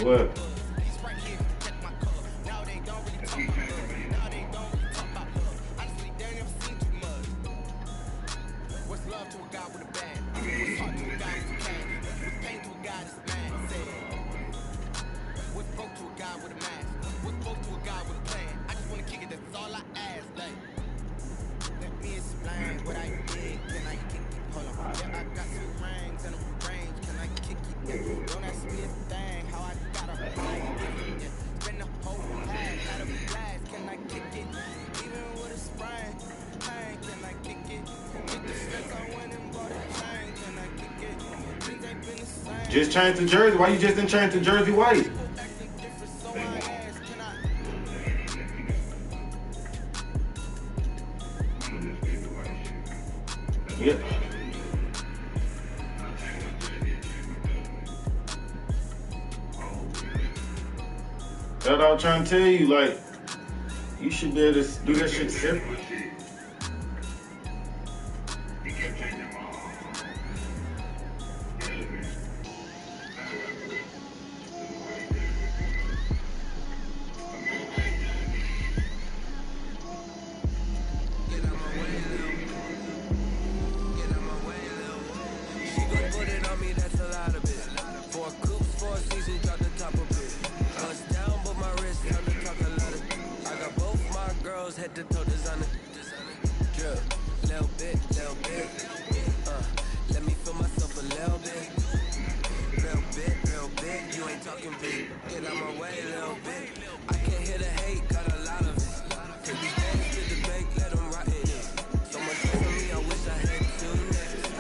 What? Just change the jersey. Why you just didn't change the jersey white? Yeah. That's what I was trying to tell you. Like, you should be able to do that shit separate.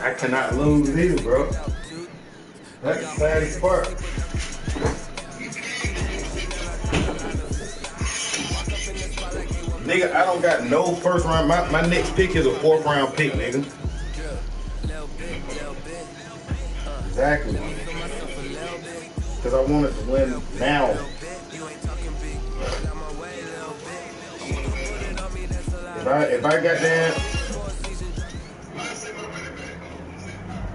I cannot lose either, bro. That's the saddest part. Nigga, I don't got no first round. My next pick is a 4th round pick, nigga. Exactly. Because I wanted to win now. If I got that.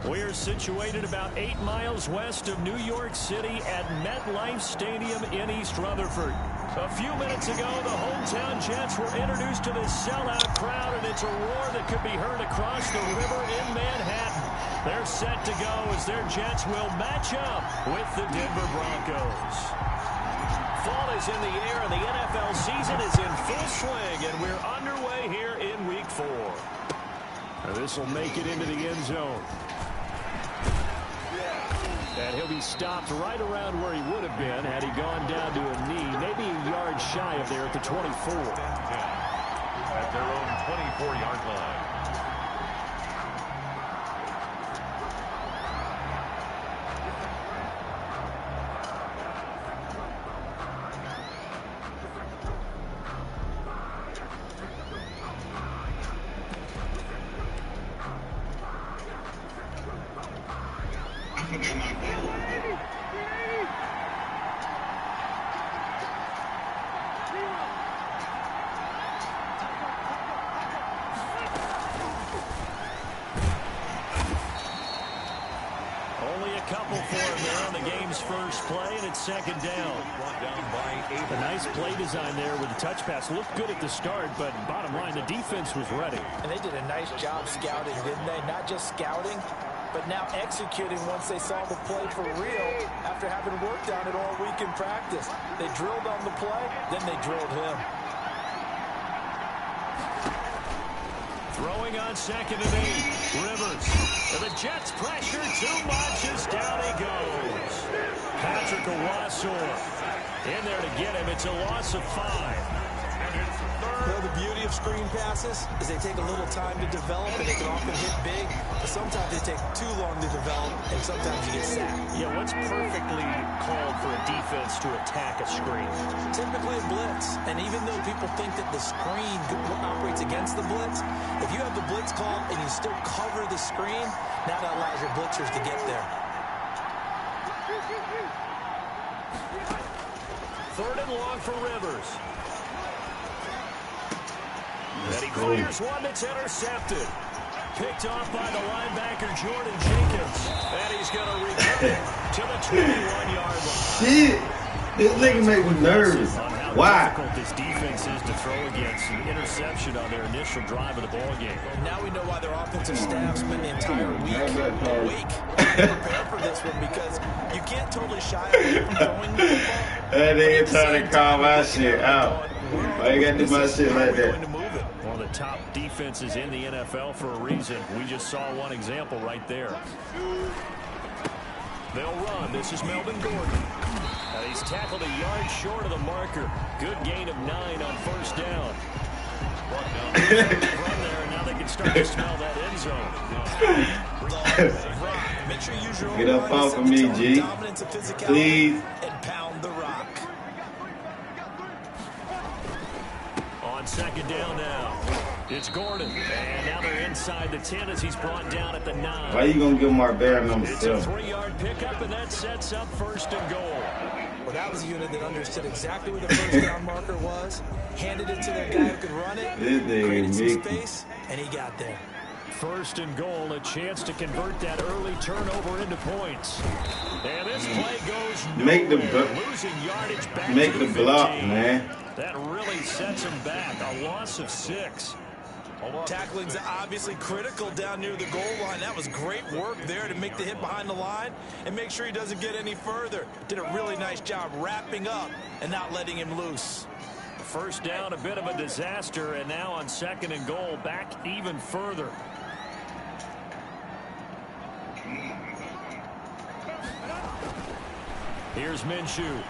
We're situated about 8 miles west of New York City at MetLife Stadium in East Rutherford. A few minutes ago, the hometown Jets were introduced to this sellout crowd, and it's a roar that could be heard across the river in Manhattan. They're set to go as their Jets will match up with the Denver Broncos. Fall is in the air, and the NFL season is in full swing, and we're underway here in Week 4. This will make it into the end zone. And he'll be stopped right around where he would have been had he gone down to a knee, maybe a yard shy of there at the 24. At their own 24-yard line. Couple for him there on the game's first play, and it's 2nd down. A nice play design there with the touch pass. Looked good at the start, but bottom line, the defense was ready. And they did a nice job scouting, didn't they? Not just scouting, but now executing once they saw the play for real after having worked on it all week in practice. They drilled on the play, then they drilled him. Throwing on 2nd and 8. Rivers. And the Jets pressure too much as down he goes. Patrick Owasor in there to get him. It's a loss of 5. And it's third. You know, the beauty of screen passes is they take a little time to develop, and they can often hit big. But sometimes they take too long to develop, and sometimes you get sacked. Yeah, what's perfectly called for a defense to attack a screen? Typically a blitz. And even though people think that the screen operates against the blitz, if you have the blitz call and you still cover the screen, now that allows your blitzers to get there. 3rd and long for Rivers. And he fires one that's intercepted. Picked off by the linebacker, Jordan Jenkins. And he's going to return it to the 21-yard line. Shit. This nigga make me nervous. Why? How difficult this defense is to throw against an interception on their initial drive of the ball game. Now we know why their offensive staff spent the entire week prepared for this one, because you can't totally shy away from throwing the football. That nigga trying to call my shit out. Why you gotta do my shit like that? One of the top defenses in the NFL for a reason. We just saw one example right there. They'll run. This is Melvin Gordon. He's tackled a yard short of the marker. Good gain of 9 on first down. Run there, and now they can start to smell that end zone. Make sure you use your Get up off of me, G. Please. And pound the rock. On second down now. It's Gordon. And now they're inside the 10 as he's brought down at the 9. Why you gonna give him our bear number 7? It's a 3-yard pickup, and that sets up first and goal. Well, that was a unit that understood exactly where the first down marker was, handed it to their guy who could run it, created some space, and he got there. First and goal, a chance to convert that early turnover into points. And this play goes nowhere. Losing yardage back make to the block, 15. man. That really sets him back. A loss of 6. Tackling's obviously critical down near the goal line. That was great work there to make the hit behind the line and make sure he doesn't get any further. Did a really nice job wrapping up and not letting him loose. First down, a bit of a disaster, and now on second and goal, back even further. Here's Minshew.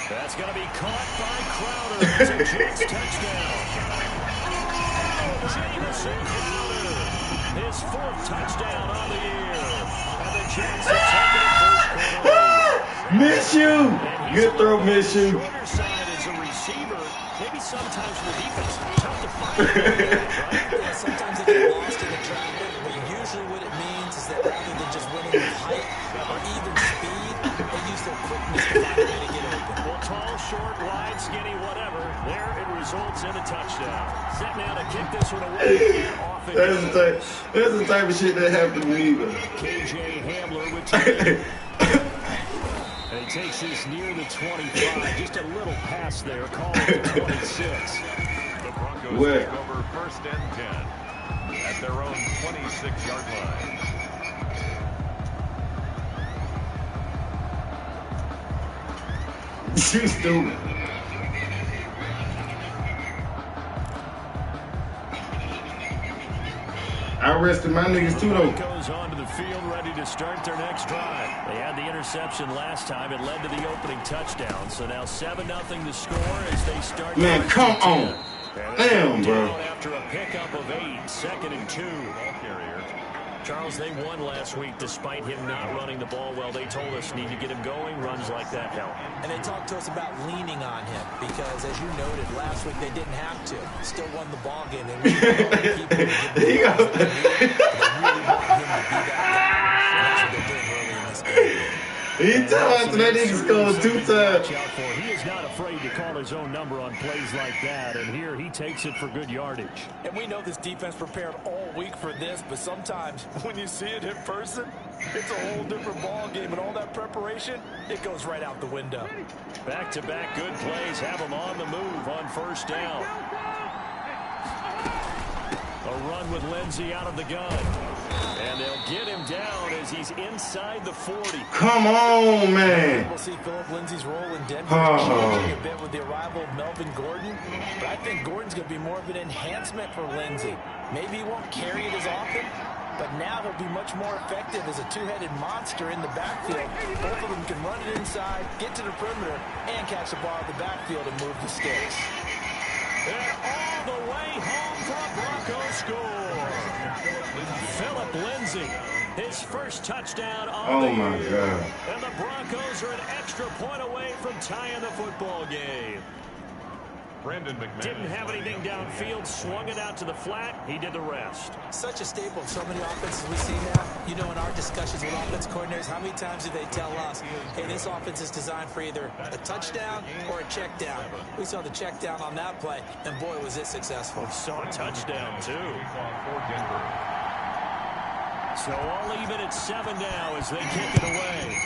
That's going to be caught by Crowder. It's a Jets touchdown. Jamison Crowder, his 4th touchdown on the year. And the Jets have taken it first quarter. Minshew! Good throw, Minshew. Shorter side as a receiver. Maybe sometimes for the defense, tough to find. Right? Sometimes they get lost in the traffic, but usually what it means is that rather than just winning with height or even speed, they use their quickness to find a way to get open. Well, tall, short, wide, skinny, whatever. There it results in a touchdown. Set now to kick this one away. That's the type of shit that happened to me, though. KJ Hamler with 2. And he takes this near the 25. Just a little pass there. Call it to 26. The Broncos take over first and 10 at their own 26-yard line. You stupid. I arrested my niggas too, though. Goes onto the field, ready to start their next drive. They had the interception last time. It led to the opening touchdown. So now 7-0 to score as they start. Man, come on. Damn, bro. After a pickup of 8, second and 2. Ball carrier. Charles, they won last week despite him not running the ball well. They told us need to get him going. Runs like that help. And they talked to us about leaning on him because, as you noted, last week they didn't have to. Still won the ball game. They really want him to be that guy. And that's what they're doing early in this game. He telling us that nigga scored 2 times. He is not afraid to call his own number on plays like that, and here he takes it for good yardage. And we know this defense prepared all week for this, but sometimes when you see it in person, it's a whole different ball game, and all that preparation, it goes right out the window. Back-to-back good plays have him on the move on first down. A run with Lindsey out of the gun. And they'll get him down as he's inside the 40. Come on, man. We'll see Philip Lindsey's role in Denver changing a bit with the arrival of Melvin Gordon. But I think Gordon's going to be more of an enhancement for Lindsey. Maybe he won't carry it as often, but now he'll be much more effective as a two-headed monster in the backfield. Both of them can run it inside, get to the perimeter, and catch the ball in the backfield and move the sticks. And all the way home for a Broncos score. Philip Lindsey, his first touchdown on the year. My God. And the Broncos are an extra point away from tying the football game. Brandon McMahon didn't have anything downfield, swung it out to the flat. He did the rest. Such a staple of so many offenses we see now. You know, in our discussions with offense coordinators, how many times do they tell us, hey, this offense is designed for either a touchdown or a check down. We saw the check down on that play, and boy, was it successful. We saw a touchdown, too. So all even at 7 now as they kick it away.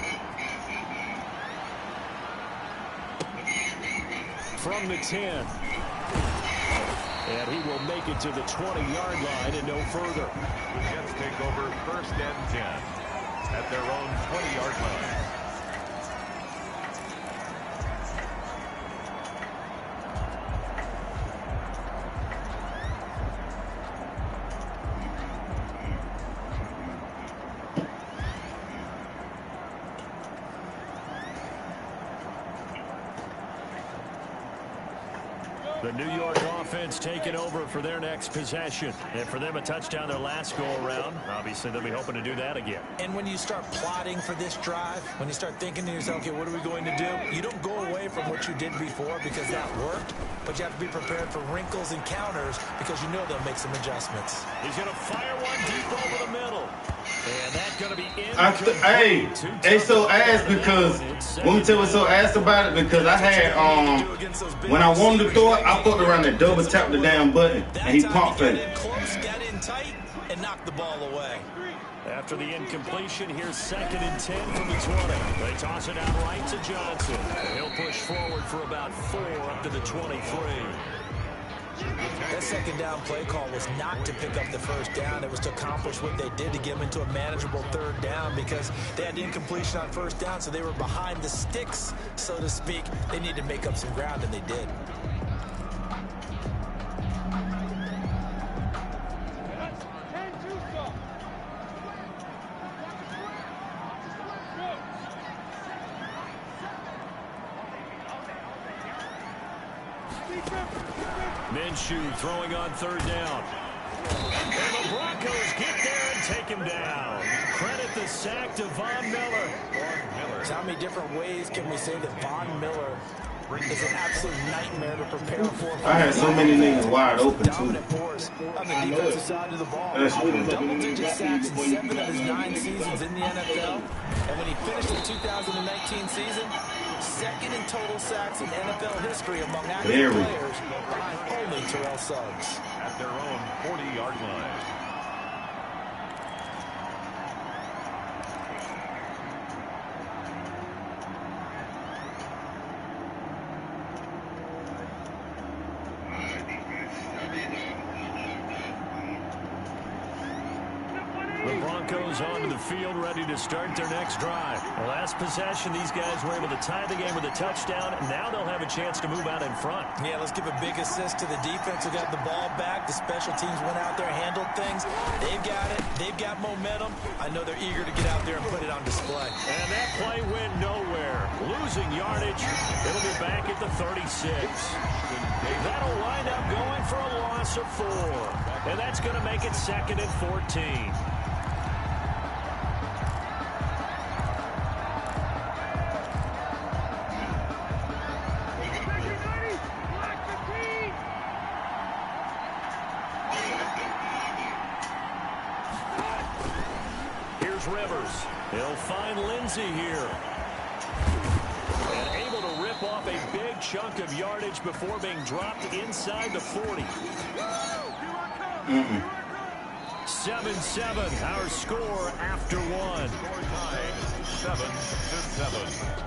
from the 10. And he will make it to the 20-yard line and no further. The Jets take over 1st and 10 at their own 20-yard line. The New York offense taking over for their next possession. And for them, a touchdown their last go-around. Obviously, they'll be hoping to do that again. And when you start plotting for this drive, when you start thinking to yourself, okay, what are we going to do? You don't go away from what you did before because that worked, but you have to be prepared for wrinkles and counters because you know they'll make some adjustments. He's going to fire one deep over the middle. And that's going to be in. Hey, so ass because let me tell you what's so ass about it, because I had when I wanted to throw it, I fucked around and double tapped the damn button and he pumped it. Close, got in tight, and knocked the ball away. After the incompletion, here's 2nd and 10 from the 20. They toss it out right to Johnson. And he'll push forward for about 4 up to the 23. That second down play call was not to pick up the first down. It was to accomplish what they did to get them into a manageable 3rd down because they had the incompletion on 1st down, so they were behind the sticks, so to speak. They needed to make up some ground, and they did. Minshew throwing on 3rd down. And the Broncos get there and take him down. Credit the sack to Von Miller. So how many different ways can we say that Von Miller is an absolute nightmare to prepare for? I had so many niggas wide open, too. Dominant force on the defensive side of the ball. Double-digit sacks in 7 of his 9 seasons in the NFL. And when he finished the 2019 season, 2nd in total sacks in NFL history among active players, behind only Terrell Suggs. At their own 40-yard line. The Broncos onto the field, ready to start their next drive. The last possession, these guys were able to tie the game with a touchdown. Now they'll have a chance to move out in front. Yeah, let's give a big assist to the defense who got the ball back. The special teams went out there, handled things. They've got it. They've got momentum. I know they're eager to get out there and put it on display. And that play went nowhere. Losing yardage. It'll be back at the 36. That'll wind up going for a loss of 4. And that's going to make it 2nd and 14. Rivers. He'll find Lindsey here. And able to rip off a big chunk of yardage before being dropped inside the 40. 7-7, our score after 1. Score tied 7-7.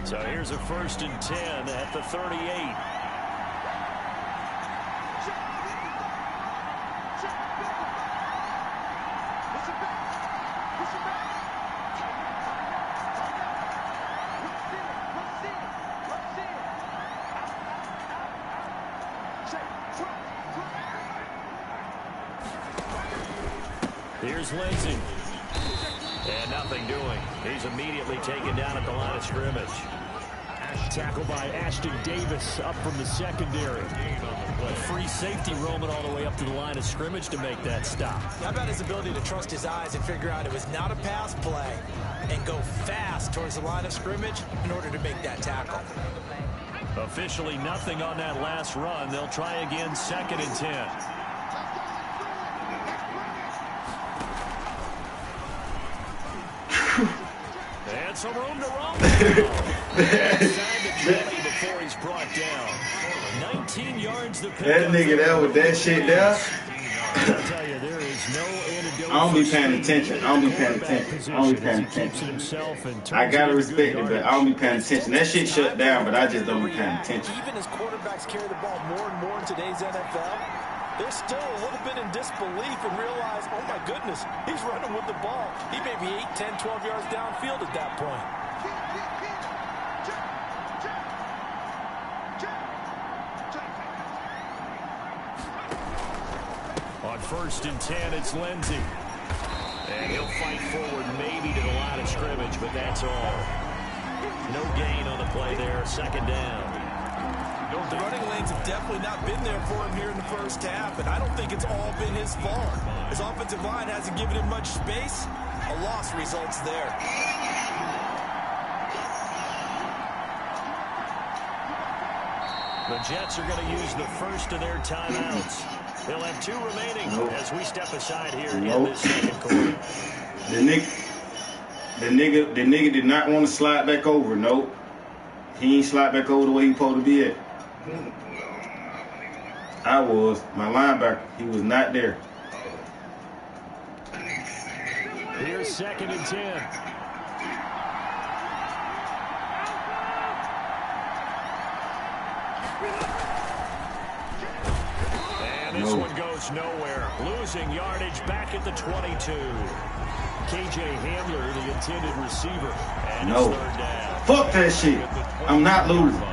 So here's a 1st and 10 at the 38. Here's Lindsey. And nothing doing. He's immediately taken down at the line of scrimmage. Tackled by Ashton Davis up from the secondary. A free safety roaming all the way up to the line of scrimmage to make that stop. How about his ability to trust his eyes and figure out it was not a pass play and go fast towards the line of scrimmage in order to make that tackle. Officially nothing on that last run. They'll try again, 2nd and 10. And got some room to roam. Inside the 20 before he's brought down. 19 yards to pick That nigga there with that shit there. I'll tell you, there is no antidote. I don't be paying attention. I don't be paying attention. I don't be paying attention. I gotta respect it, but I don't be paying attention. That shit shut down, but I just don't be paying attention. Even as quarterbacks carry the ball more and more in today's NFL, they're still a little bit in disbelief and realize, oh my goodness, he's running with the ball. He may be 8, 10, 12 yards downfield at that point. On 1st and 10, it's Lindsey. And he'll fight forward maybe to the line of scrimmage, but that's all. No gain on the play there, 2nd down. The running lanes have definitely not been there for him here in the first half, and I don't think it's all been his fault. His offensive line hasn't given him much space. A loss results there. The Jets are going to use the first of their timeouts. They'll have 2 remaining as we step aside here in this 2nd quarter. The nigga did not want to slide back over. Nope. He ain't slide back over the way he supposed to be at. I was. My linebacker, he was not there. Here's 2nd and 10. And this one goes nowhere. Losing yardage back at the 22. KJ Hamler, the intended receiver. And no. It's 3rd down. Fuck that shit. I'm not losing.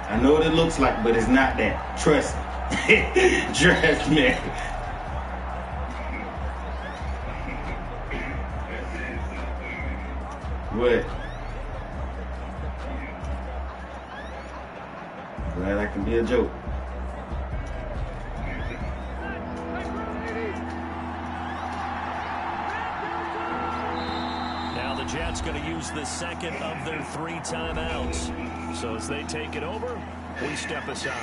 I know what it looks like, but it's not that. Trust me. Trust me. What? Glad I can be a joke. Now the Jets going to use the 2nd of their 3 timeouts. So as they take it over, we step aside.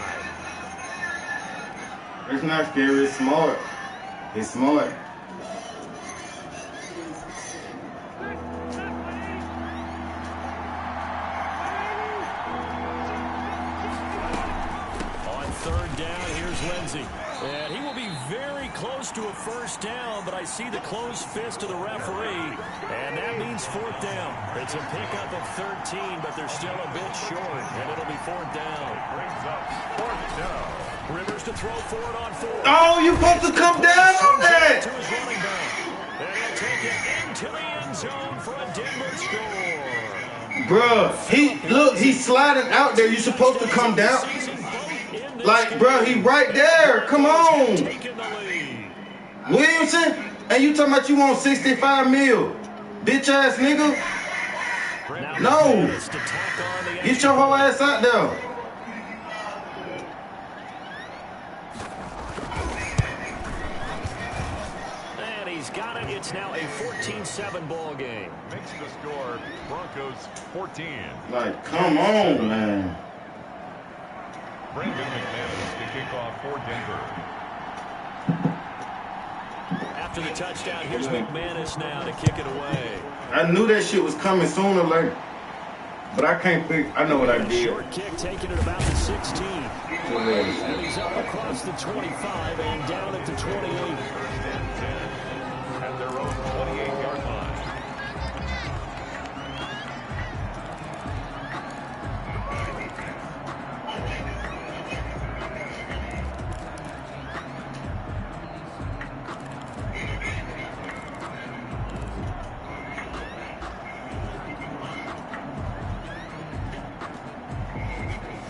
It's not scary, it's smart. It's smart. On 3rd down, here's Lindsey. And he will be very close to a 1st down, but I see the closed fist of the referee, and that means 4th down. It's a pickup of 13, but they're still a bit short, and it'll be 4th down. Brings up 4th down. Rivers to throw for it on 4. Oh, you supposed to come down on that! To his running back. And he'll take it into the end zone for a Denver score. Bruh, he's sliding out there. You supposed to come down. Like, bruh, he right there. Come on. Williamson, and you talking about you want 65 mil. Bitch ass nigga. No. Get your whole ass out there. And he's got it. It's now a 14-7 ball game. Makes the score Broncos 14. Like, come on, man. Brandon McManus to kick off for Denver. After the touchdown, here's McManus now to kick it away. I knew that shit was coming sooner or later. But I can't figure. I know what I did. Short kick taken at about the 16. And he's up across the 25 and down at the 28. 1st and 10 at their own 28-yard line.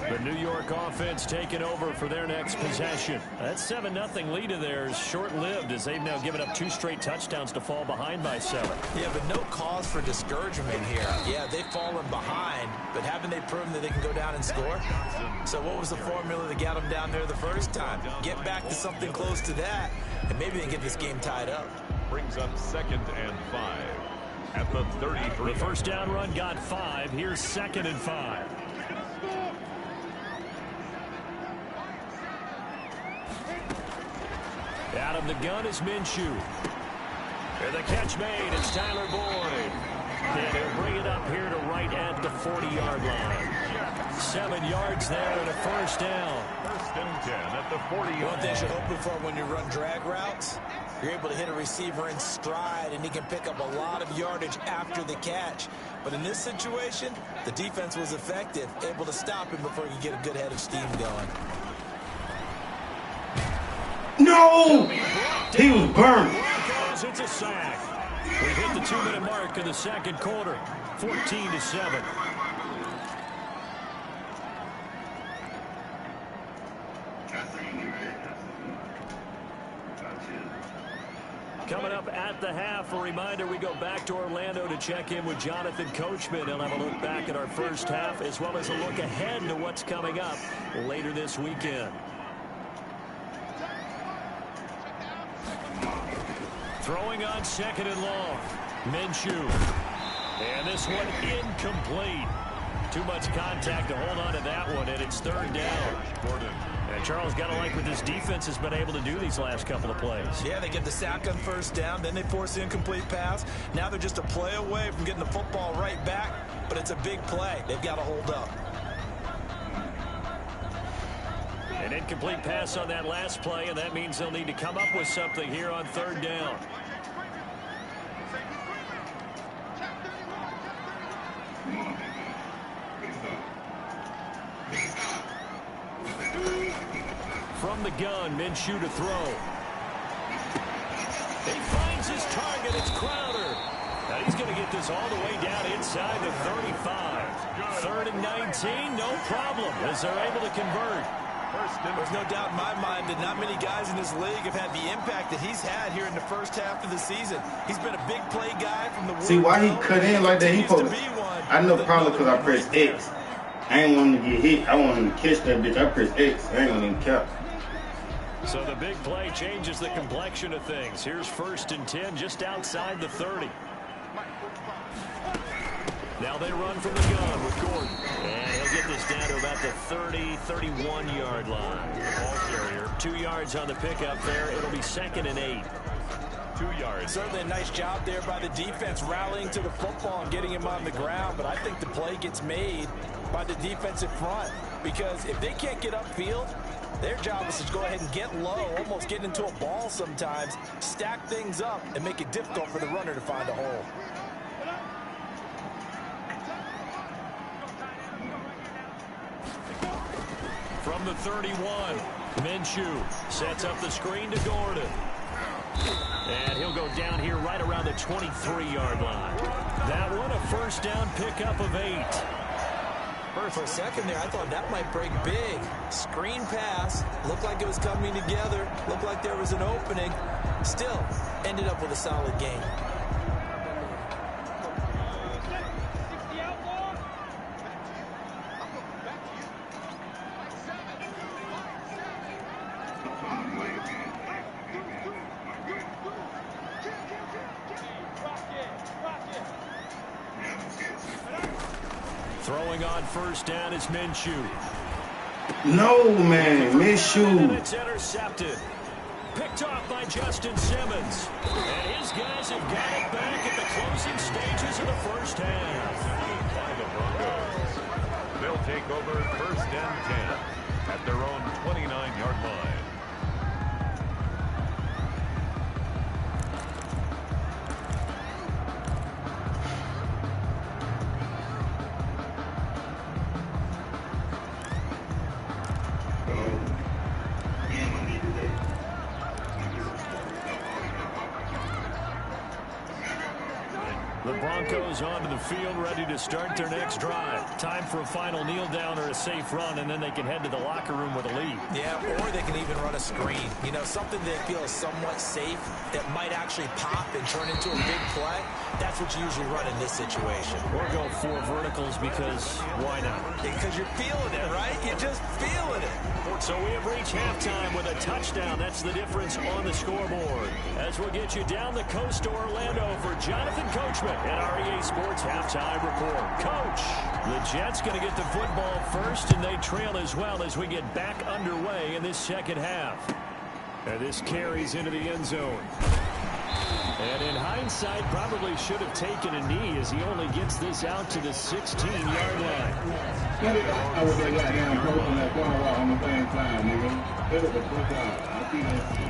The New York offense taking over for their next possession. That 7-0 lead of theirs short-lived as they've now given up 2 straight touchdowns to fall behind by 7. Yeah, but no cause for discouragement here. Yeah, they've fallen behind, but haven't they proven that they can go down and score? So what was the formula that got them down there the first time? Get back to something close to that, and maybe they get this game tied up. Brings up 2nd and 5 at the 33. The 1st down run got 5. Here's 2nd and 5. Out of the gun is Minshew. And the catch made. It's Tyler Boyd. And he'll bring it up here to right at the 40-yard line. 7 yards there and a first down. First and 10 at the 40-yard line. One thing you're hoping for when you run drag routes, you're able to hit a receiver in stride, and he can pick up a lot of yardage after the catch. But in this situation, the defense was effective, able to stop him before he could get a good head of steam going. No! He was burned. It's a sack. We hit the 2-minute mark in the second quarter, 14-7. Coming up at the half, a reminder, we go back to Orlando to check in with Jonathan Coachman. He'll have a look back at our first half as well as a look ahead to what's coming up later this weekend. Throwing on second and long. Minshew. And this one incomplete. Too much contact to hold on to that one, and it's third down. Gordon. And Charles, got to like what this defense has been able to do these last couple of plays. Yeah, they get the sack on first down, then they force the incomplete pass. Now they're just a play away from getting the football right back, but it's a big play. They've got to hold up. An incomplete pass on that last play, and that means they'll need to come up with something here on third down. From the gun, Minshew to throw. He finds his target. It's Crowder. Now he's going to get this all the way down inside the 35. Third and 19, no problem, as they're able to convert. There's no doubt in my mind that not many guys in this league have had the impact that he's had here in the first half of the season. He's been a big play guy from the See why he cut in like that? He supposed to. I know probably because I pressed X. I ain't want him to get hit. I want him to catch that bitch. I pressed X. I ain't gonna even count. So the big play changes the complexion of things. Here's first and 10 just outside the 30. Now they run from the gun with Gordon. And he'll get this down to about the 30, 31-yard line. The ball carrier, 2 yards on the pickup there. It'll be second and 8. 2 yards. Certainly a nice job there by the defense rallying to the football and getting him on the ground. But I think the play gets made by the defensive front. Because if they can't get upfield, their job is to go ahead and get low, almost get into a ball sometimes, stack things up, and make it difficult for the runner to find a hole. From the 31, Minshew sets up the screen to Gordon. And he'll go down here right around the 23-yard line. That one, a first down pickup of 8. For a second there, I thought that might break big. Screen pass. Looked like it was coming together. Looked like there was an opening. Still, ended up with a solid game. Throwing on first down is Minshew. No, man. Minshew. And it's intercepted. Picked off by Justin Simmons. And his guys have got it back at the closing stages of the first half. By the Broncos. They'll take over first and 10 at their own 29-yard line. The Broncos onto the field, ready to start their next drive. Time for a final kneel down or a safe run, and then they can head to the locker room with a lead. Yeah, or they can even run a screen. You know, something they feel is somewhat safe that might actually pop and turn into a big play. That's what you usually run in this situation. Or go 4 verticals because why not? Because you're feeling it, right? You're just feeling it. So we have reached halftime with a touchdown. That's the difference on the scoreboard. As we'll get you down the coast to Orlando for Jonathan Coachman at REA Sports Halftime Report. Coach, the Jets going to get the football first, and they trail as well as we get back underway in this second half. And this carries into the end zone. And in hindsight, probably should have taken a knee as he only gets this out to the 16-yard line. I was that goddamn person that corner route on the same time, nigga. It was a good job. I see that shit.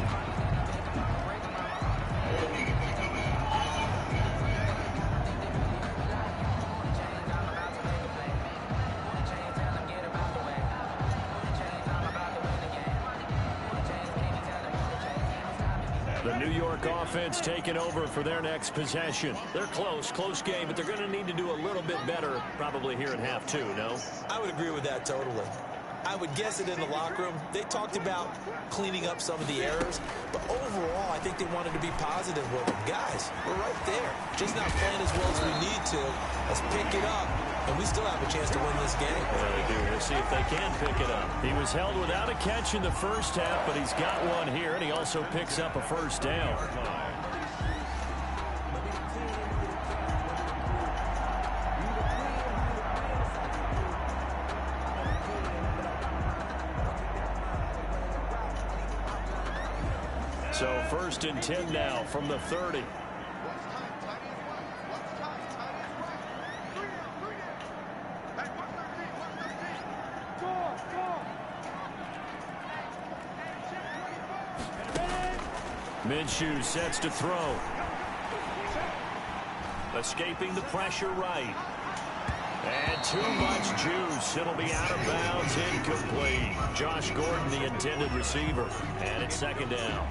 The New York offense taking over for their next possession. They're close game, but they're going to need to do a little bit better probably here in half two, no? I would agree with that totally. I would guess it in the locker room. They talked about cleaning up some of the errors, but overall, I think they wanted to be positive with them. Guys, we're right there. Just not playing as well as we need to. Let's pick it up, and we still have a chance to win this game. Yeah, they do. We'll see if they can pick it up. He was held without a catch in the first half, but he's got one here, and he also picks up a first down. So 1st and 10 now from the 30. Minshew sets to throw. Escaping the pressure right. And too much juice. It'll be out of bounds, incomplete. Josh Gordon, the intended receiver. And it's 2nd down.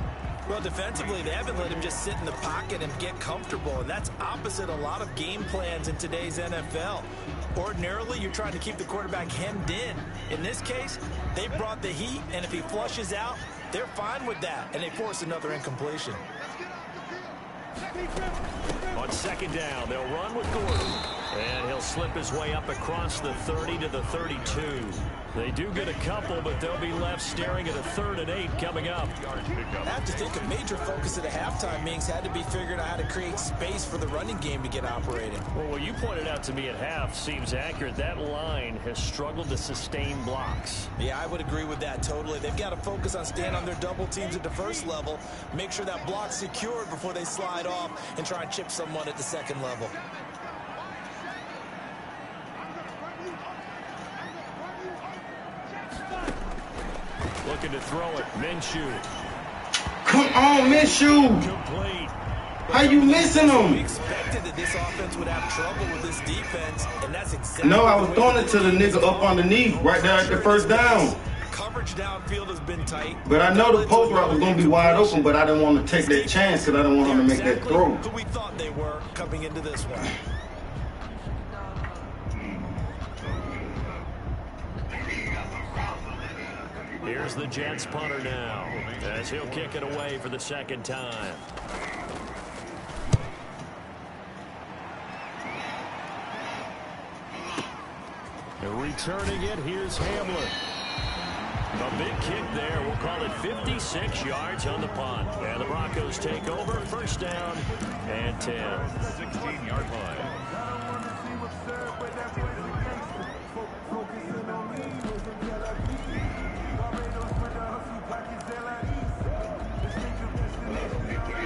Well, defensively, they haven't let him just sit in the pocket and get comfortable, and that's opposite a lot of game plans in today's NFL. Ordinarily, you're trying to keep the quarterback hemmed in. In this case, they brought the heat, and if he flushes out, they're fine with that, and they force another incompletion. On 2nd down, they'll run with Gordon. And he'll slip his way up across the 30 to the 32. They do get a couple, but they'll be left staring at a 3rd and 8 coming up. I have to think a major focus at a halftime meetings had to be figuring out how to create space for the running game to get operating. Well, what you pointed out to me at half seems accurate. That line has struggled to sustain blocks. Yeah, I would agree with that totally. They've got to focus on staying on their double teams at the first level, make sure that block's secured before they slide off and try and chip someone at the 2nd level. Looking to throw it. Minshew. Come on, Minshew. Complete. How you missing him? We expected that this offense would have trouble with this defense, and that's exactly. No, I was throwing it to the nigga up underneath, right there at the 1st down. Coverage downfield has been tight. But I know the post route was going to be wide open, but I didn't want to take that chance because I didn't want him to make that throw. Who we thought they were coming into this one. Here's the Jets punter now, as he'll kick it away for the 2nd time. And returning it, here's Hamler. A big kick there. We'll call it 56 yards on the punt. And the Broncos take over. 1st down and 10. 16-yard line.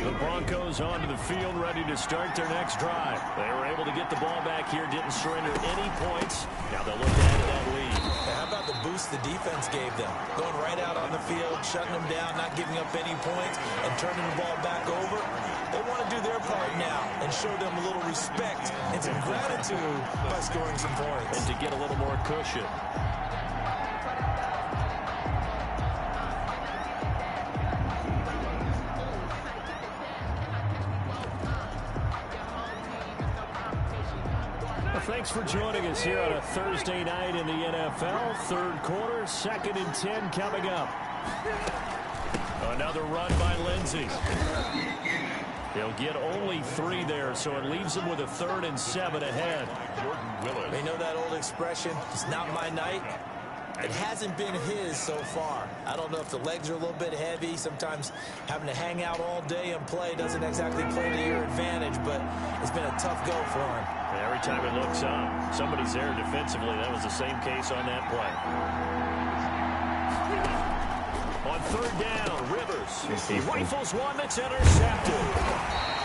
The Broncos onto the field, ready to start their next drive. They were able to get the ball back here, didn't surrender any points. Now they'll look to add to that lead. How about the boost the defense gave them? Going right out on the field, shutting them down, not giving up any points, and turning the ball back over. They want to do their part now and show them a little respect and some gratitude by scoring some points. And to get a little more cushion. Thanks for joining us here on a Thursday night in the NFL. 3rd quarter, 2nd and 10 coming up. Another run by Lindsey. He'll get only 3 there, so it leaves him with a 3rd and 7 ahead. They know that old expression, it's not my night. It hasn't been his so far. I don't know if the legs are a little bit heavy. Sometimes having to hang out all day and play doesn't exactly play to your advantage, but it's been a tough go for him. Every time he looks up, somebody's there defensively. That was the same case on that play. On third down. Rivers. He rifles one that's intercepted.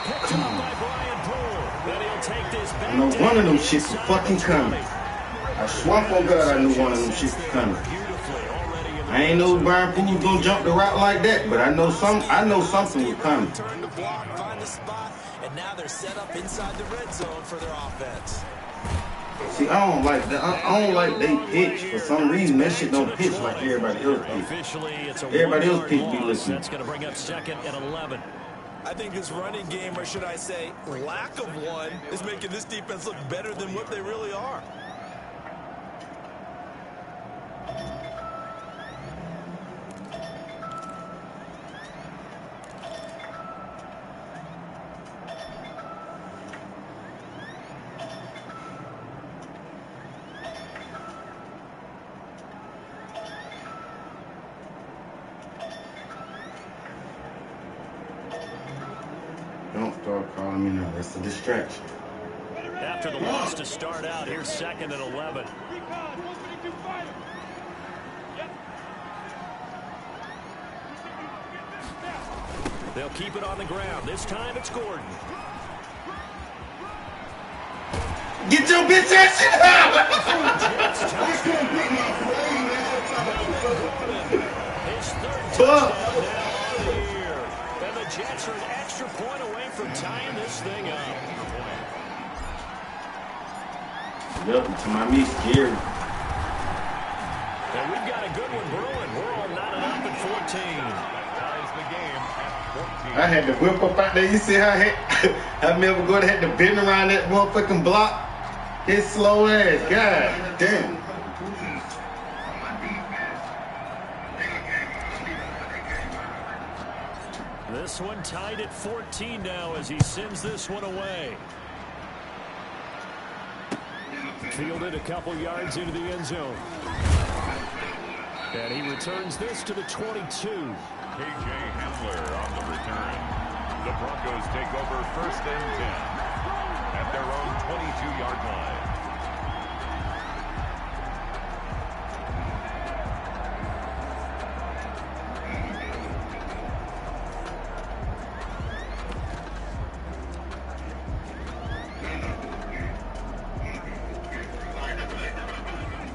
Picked up by Brian Poole. Then he'll take this back. I know one of them shits was fucking coming. I swear for God I knew one of them shits was coming. I ain't know Brian Poole was gonna jump the route like that, but I know something was coming. Turn the block, find the spot, and now they're set up inside the red zone for their offense. See, I don't like that. I don't like they pitch. For some reason, that shit don't pitch like everybody else pitch. Everybody else pitch be listening. That's going to bring up 2nd and 11. I think this running game, or should I say lack of one, is making this defense look better than what they really are. Don't start calling me now. That's a distraction. After the loss to start out, here's 2nd and 11. They'll keep it on the ground. This time it's Gordon. Get your bitch ass shit out! His third touchdown now of the year. And the Jets are an extra point away from tying this thing up. Yep, to my me scary. And we've got a good one brewing. We're all knotted up at 14. Ties the game at 14. I had to whip up out there. You see how Melvin Gordon had to bend around that motherfucking block? His slow ass. God damn. This one tied at 14 now as he sends this one away. Fielded a couple yards into the end zone. And he returns this to the 22. K.J. Hamler on the return. The Broncos take over 1st and 10 at their own 22-yard line.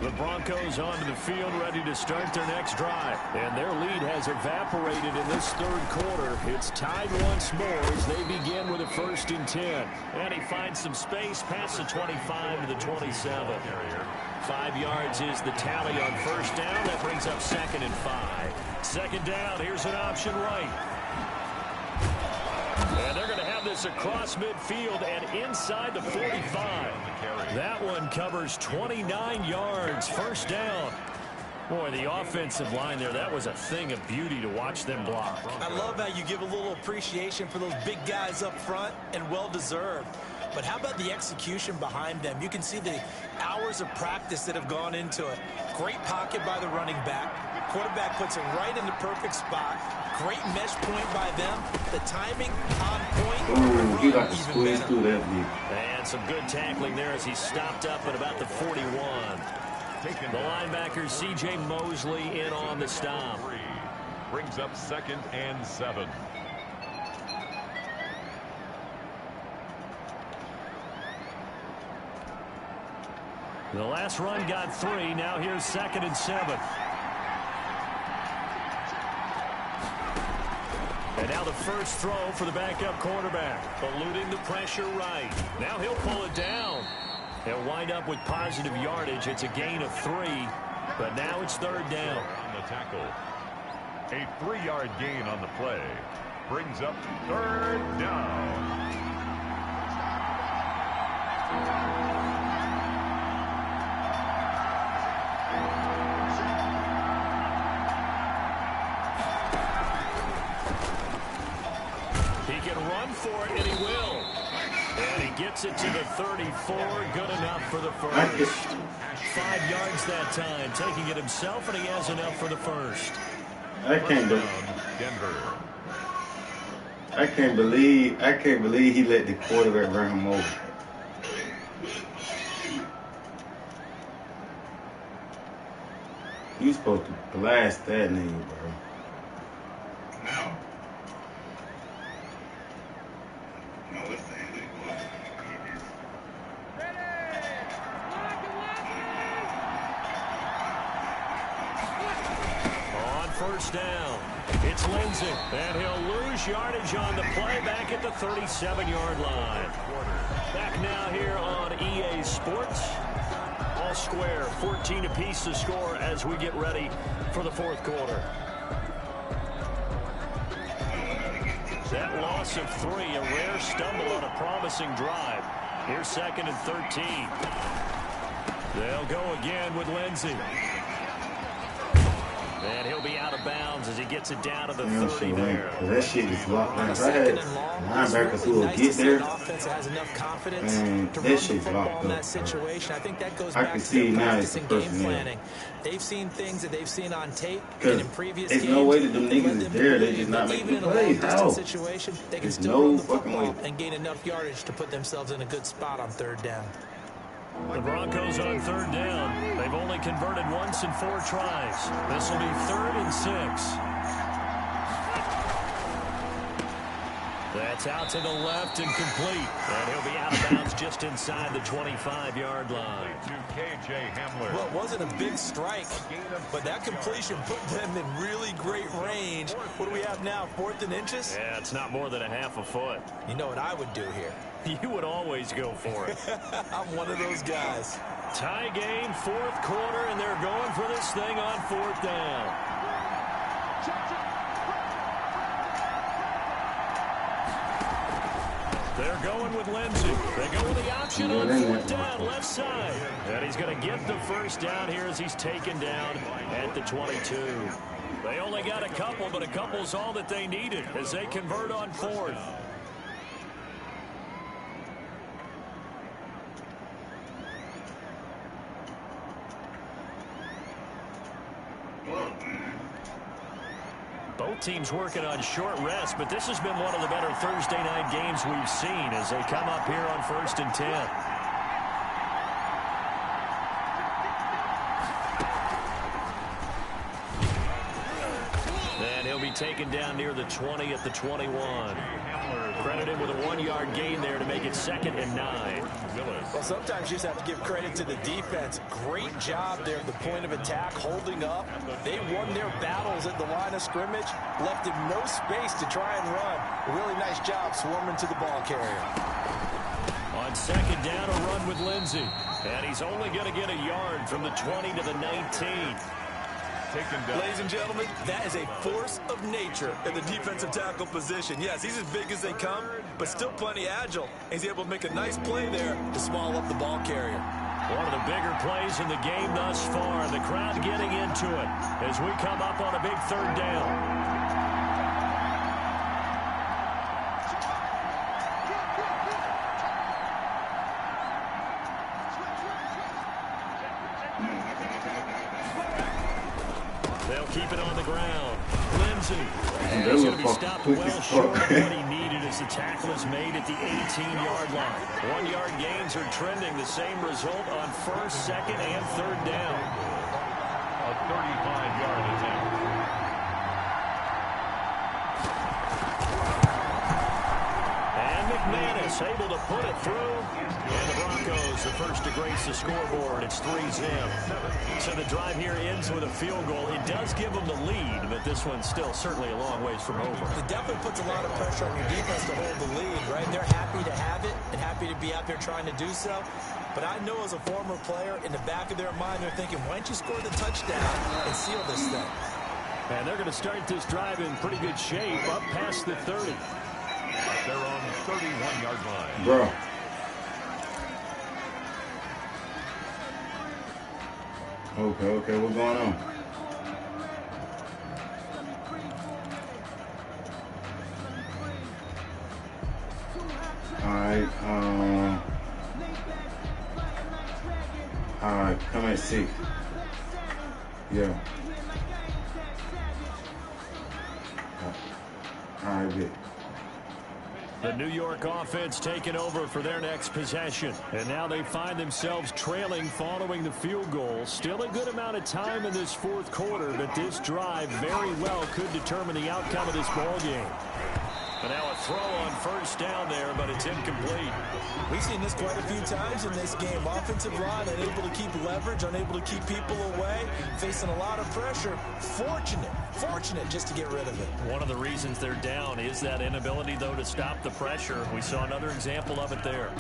The Broncos onto the field, ready to start their next drive. And their lead has evaporated in this third quarter. It's tied once more as they begin with a 1st and 10. And he finds some space past the 25 to the 27. 5 yards is the tally on 1st down. That brings up 2nd and 5. 2nd down, here's an option right. And they're going to have this across midfield and inside the 45. That one covers 29 yards. 1st down. Boy, the offensive line there, that was a thing of beauty to watch them block. I love how you give a little appreciation for those big guys up front, and well-deserved. But how about the execution behind them? You can see the hours of practice that have gone into it. Great pocket by the running back. Quarterback puts it right in the perfect spot. Great mesh point by them. The timing on point. Ooh, he got to squeeze through that lead. And some good tackling there as he stopped up at about the 41. The linebacker C.J. Mosley in on the stop. Brings up 2nd and 7. The last run got 3. Now here's 2nd and 7. And now the first throw for the backup quarterback. Eluding the pressure right. Now he'll pull it down. He'll wind up with positive yardage. It's a gain of 3. But now it's 3rd down. On the tackle. A 3-yard gain on the play. Brings up 3rd down. For it, and he will. And he gets it to the 34. Good enough for the first. 5 yards that time. Taking it himself, and he has enough for the first. I can't believe he let the quarterback run him over. You supposed to blast that nigga, bro. On first down, it's Lindsey, and he'll lose yardage on the play back at the 37-yard line. Back now here on EA Sports. All square, 14 apiece to score as we get ready for the fourth quarter. That loss of 3, a rare stumble on a promising drive. Here's 2nd and 13. They'll go again with Lindsey. And he'll be out of bounds as he gets it down to the 30 there. That shit is locked down. If I had linebackers who will get there, man, that shit's locked up. Situation. I think that goes I back can to see the now it's practice the and game first man. planning. They've seen things that they've seen on tape and Because in previous there's games. no way that them that led niggas is them to there. They believe just not that making even in a plays. long-distance How? situation, they can There's still no run the fucking football way. and gain enough yardage to put themselves in a good spot on 3rd down. The Broncos on 3rd down. They've only converted once in 4 tries. This will be 3rd and 6. That's out to the left and complete. And he'll be out of bounds just inside the 25-yard line. To KJ Hamler. Well, it wasn't a big strike, but that completion put them in really great range. What do we have now, 4th and inches? Yeah, it's not more than a half a foot. You know what I would do here? You would always go for it. I'm one of those guys. Tie game, 4th quarter, and they're going for this thing on 4th down. They're going with Lindsey. They go with the option on 4th down, left side. And he's going to get the first down here as he's taken down at the 22. They only got a couple, but a couple's all that they needed as they convert on 4th. Both teams working on short rest, but this has been one of the better Thursday night games we've seen as they come up here on 1st and 10. And he'll be taken down near the 20 at the 21. Credited with a 1-yard gain there to make it 2nd and 9. Well, sometimes you just have to give credit to the defense. Great job there at the point of attack, holding up. They won their battles at the line of scrimmage, left him no space to try and run. A really nice job swarming to the ball carrier. On 2nd down, a run with Lindsey. And he's only going to get a yard from the 20 to the 19. Ladies and gentlemen, that is a force of nature in the defensive tackle position. Yes, he's as big as they come, but still plenty agile. He's able to make a nice play there to small up the ball carrier. One of the bigger plays in the game thus far. The crowd getting into it as we come up on a big 3rd down. They'll keep it on the ground. Lindsey. And he's going to be stopped well short of what he needed as the tackle is made at the 18-yard line. 1-yard gains are trending. The same result on 1st, 2nd, and 3rd down. A 35-yard attempt. And McManus able to put it through. And the Broncos, the first to grace the scoreboard. It's 3-zip. So the drive here ends with a field goal. It does give them the lead, but this one's still certainly a long ways from over. It definitely puts a lot of pressure on your defense to hold the lead, right? They're happy to have it and happy to be out there trying to do so. But I know as a former player, in the back of their mind, they're thinking, why don't you score the touchdown and seal this thing? And they're going to start this drive in pretty good shape up past the 30. They're on the 31-yard line. Bro. Okay, what's going on? Alright, come at 6. Yeah. Alright, good. The New York offense taking over for their next possession. And now they find themselves trailing following the field goal. Still a good amount of time in this 4th quarter, but this drive very well could determine the outcome of this ball game. And now a throw on first down there, but it's incomplete. We've seen this quite a few times in this game. Offensive line unable to keep leverage, unable to keep people away, facing a lot of pressure. Fortunate just to get rid of it. One of the reasons they're down is that inability, though, to stop the pressure. We saw another example of it there.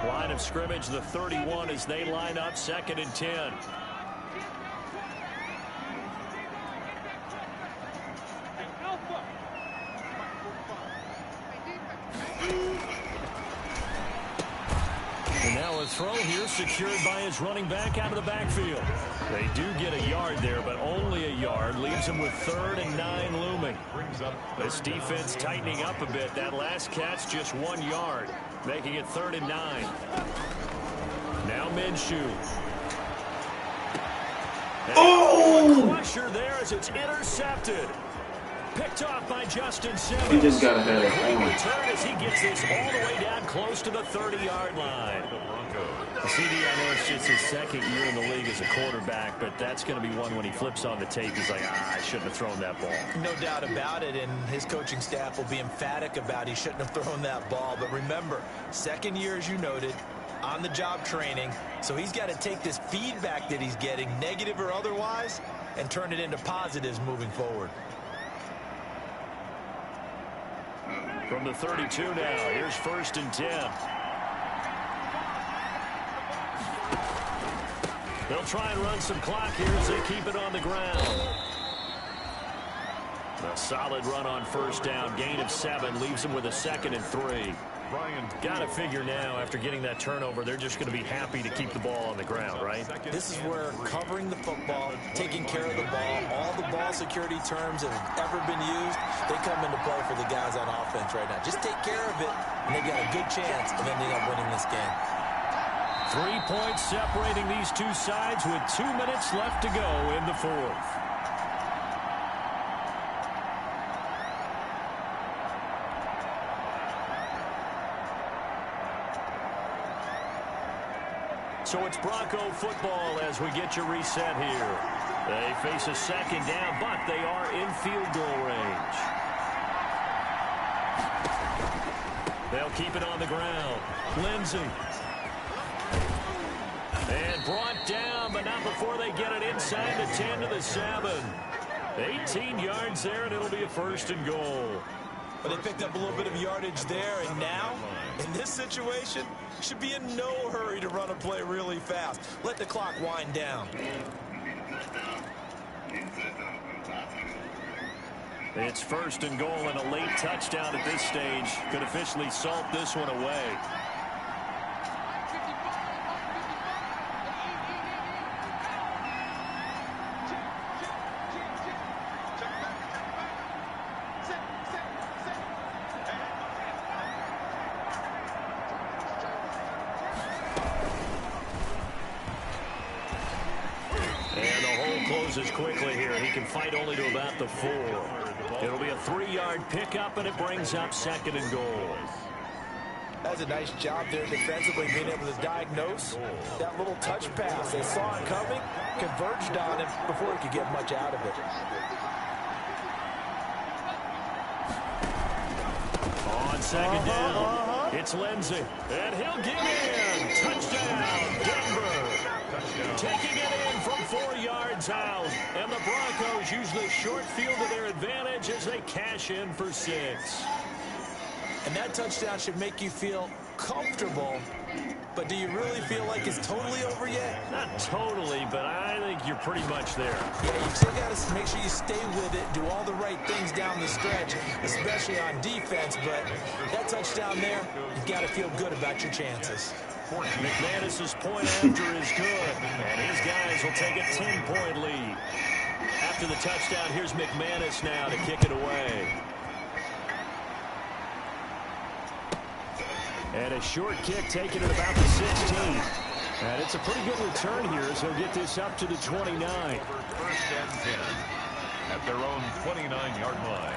Line of scrimmage, the 31, as they line up 2nd and 10. And now a throw here secured by his running back out of the backfield. They do get a yard there, but only a yard. Leaves them with 3rd and 9 looming. This defense tightening up a bit. That last catch just 1 yard, making it 3rd and 9. Now Minshew. Oh! Crusher there as it's intercepted. Picked off by Justin Simmons. He just got ahead of Great him. return as he gets this all the way down close to the 30-yard line. CD, I know it's just his 2nd year in the league as a quarterback, but that's going to be one when he flips on the tape. He's like, I shouldn't have thrown that ball. No doubt about it, and his coaching staff will be emphatic about he shouldn't have thrown that ball. But remember, 2nd year, as you noted, on-the-job training, so he's got to take this feedback that he's getting, negative or otherwise, and turn it into positives moving forward. From the 32 now, here's 1st and 10. They'll try and run some clock here as they keep it on the ground. A solid run on 1st down. Gain of 7 leaves them with a 2nd and 3. Got to figure now, after getting that turnover, they're just going to be happy to keep the ball on the ground, right? This is where covering the football, taking care of the ball, all the ball security terms that have ever been used, they come into play for the guys on offense right now. Just take care of it, and they've got a good chance of ending up winning this game. 3 points separating these two sides with 2 minutes left to go in the 4th. So it's Bronco football as we get you reset here. They face a 2nd down, but they are in field goal range. They'll keep it on the ground. Lindsey. And brought down, but not before they get it inside the 10 to the 7. 18 yards there, and it'll be a 1st and goal. But they picked up a little bit of yardage there, and now, in this situation, should be in no hurry to run a play really fast. Let the clock wind down. It's 1st and goal, and a late touchdown at this stage could officially salt this one away. Quickly here. He can fight only to about the 4. It'll be a 3-yard pickup, and it brings up 2nd and goal. That's a nice job there defensively, being able to diagnose that little touch pass. They saw it coming, converged on it before he could get much out of it. On 2nd down, it's Lindsey, and he'll get in. Touchdown, Denver. Taking it in from 4 yards out. And the Broncos use the short field to their advantage as they cash in for 6. And that touchdown should make you feel comfortable. But do you really feel like it's totally over yet? Not totally, but I think you're pretty much there. Yeah, you still got to make sure you stay with it, do all the right things down the stretch, especially on defense. But that touchdown there, you've got to feel good about your chances. McManus's point after is good, and his guys will take a 10-point lead. After the touchdown, here's McManus now to kick it away. And a short kick taken at about the 16. And it's a pretty good return here as he'll get this up to the 29. 1st and 10 at their own 29-yard line.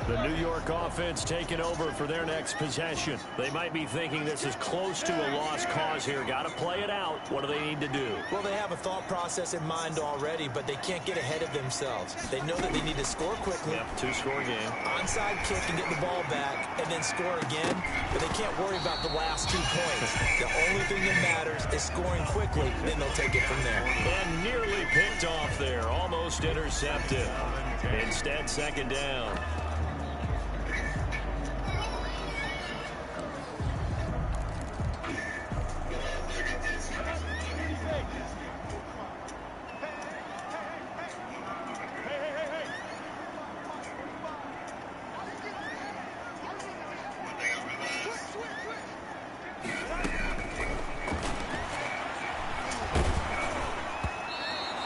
The New York offense taking over for their next possession. They might be thinking this is close to a lost cause here. Got to play it out. What do they need to do? Well, they have a thought process in mind already, but they can't get ahead of themselves. They know that they need to score quickly. Yep, two-score game. Onside kick and get the ball back and then score again, but they can't worry about the last 2 points. The only thing that matters is scoring quickly, then they'll take it from there. And nearly picked off there. Almost intercepted. Instead, second down.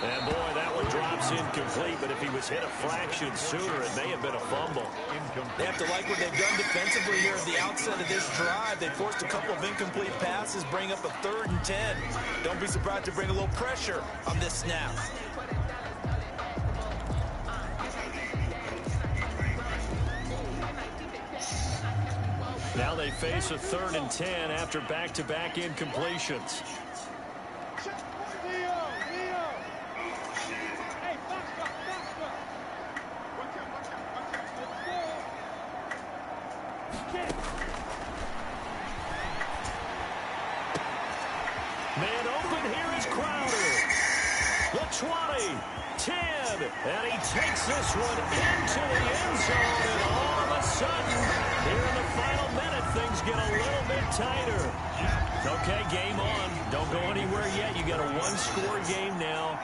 And boy, that one drops incomplete, but if he was hit a fraction sooner, it may have been a fumble. They have to like what they've done defensively here at the outset of this drive. They forced a couple of incomplete passes, bring up a 3rd and 10. Don't be surprised to bring a little pressure on this snap. Now they face a 3rd and 10 after back-to-back incompletions. Man open here is Crowder. The 20, 10, and he takes this one into the end zone, and all of a sudden, here in the final minute, things get a little bit tighter. Okay, game on. Don't go anywhere yet. You got a 1-score game now.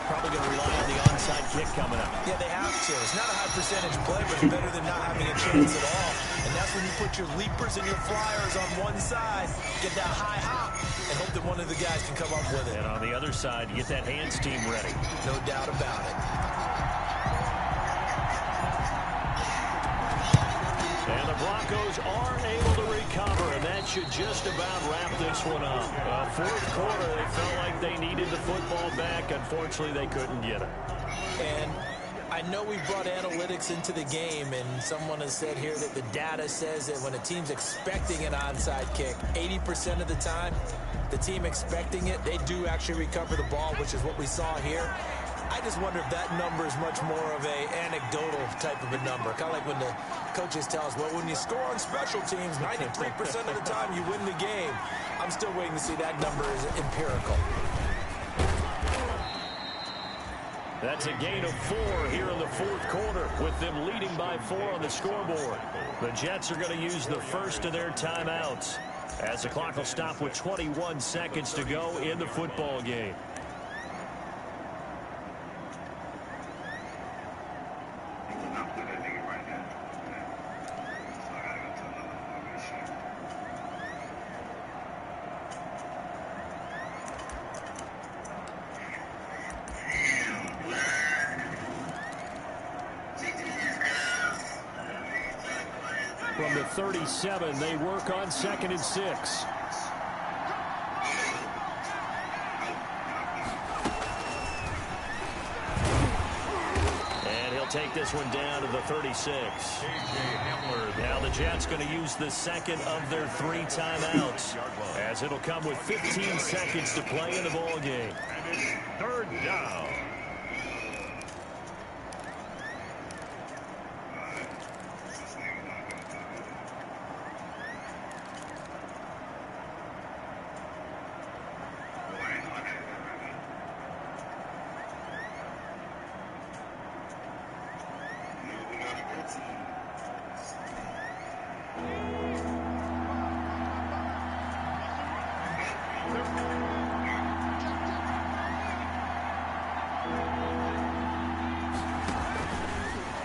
Probably going to rely on the onside kick coming up. Yeah, they have to. It's not a high percentage play, but it's better than not having a chance at all. And that's when you put your leapers and your flyers on one side, get that high hop, and hope that one of the guys can come up with it. And on the other side, you get that hands team ready. No doubt about it. And the Broncos are able to recover, and that should just about wrap this one up. 4th quarter, they felt like they needed the football back. Unfortunately, they couldn't get it. And I know we brought analytics into the game, and someone has said here that the data says that when a team's expecting an onside kick, 80% of the time, the team expecting it, they do actually recover the ball, which is what we saw here. I just wonder if that number is much more of a anecdotal type of a number. Kind of like when the coaches tell us, well, when you score on special teams, 93% of the time you win the game. I'm still waiting to see that number is empirical. That's a gain of 4 here in the 4th quarter, with them leading by 4 on the scoreboard. The Jets are going to use the first of their timeouts, as the clock will stop with 21 seconds to go in the football game. From the 37, they work on 2nd and 6. And he'll take this one down to the 36. Now the Jets going to use the second of their 3 timeouts, as it'll come with 15 seconds to play in the ball game. And it's 3rd down.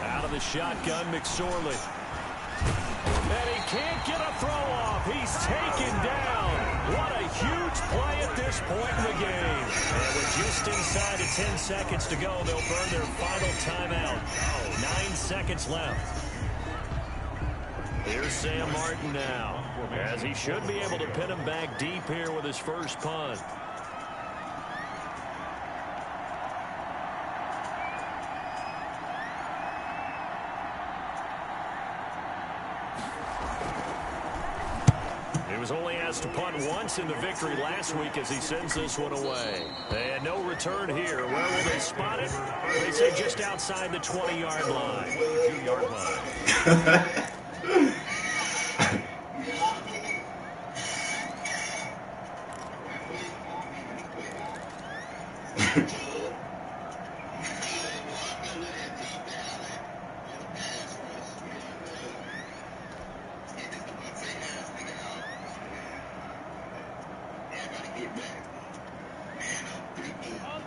Out of the shotgun, McSorley. And he can't get a throw off. He's taken down. What a huge play at this point in the game. And with just inside of 10 seconds to go, they'll burn their final timeout. 9 seconds left. Here's Sam Martin now, as he should be able to pin him back deep here with his first punt. He was only asked to punt once in the victory last week as he sends this one away. And no return here. Where will they spot it? They say just outside the 20-yard line. 22-yard line.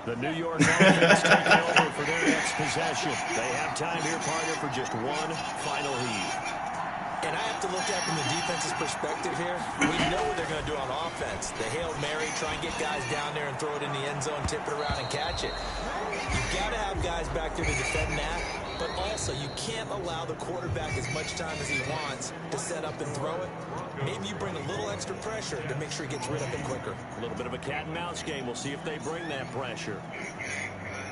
The New York offense taking over for their next possession. They have time here, partner, for just one final heave. And I have to look at from the defense's perspective here. We know what they're going to do on offense. The Hail Mary, try and get guys down there and throw it in the end zone, tip it around and catch it. You've got to have guys back there to defend that, but also you can't allow the quarterback as much time as he wants to set up and throw it. Maybe you bring a little extra pressure to make sure he gets rid of it quicker. A little bit of a cat and mouse game. We'll see if they bring that pressure.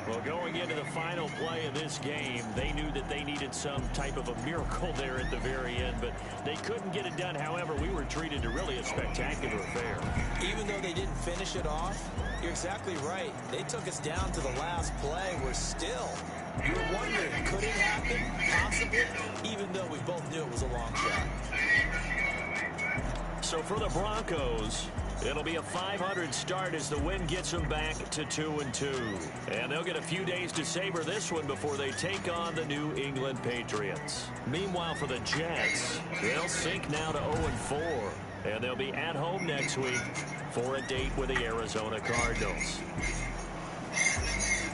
Well, going into the final play of this game, they knew that they needed some type of a miracle there at the very end, but they couldn't get it done. However, we were treated to really a spectacular affair. Even though they didn't finish it off, you're exactly right. They took us down to the last play. We're still. You were wondering, could it happen? Possibly, even though we both knew it was a long shot. So for the Broncos, it'll be a .500 start as the win gets them back to 2-2. And they'll get a few days to savor this one before they take on the New England Patriots. Meanwhile, for the Jets, they'll sink now to 0-4. And they'll be at home next week for a date with the Arizona Cardinals.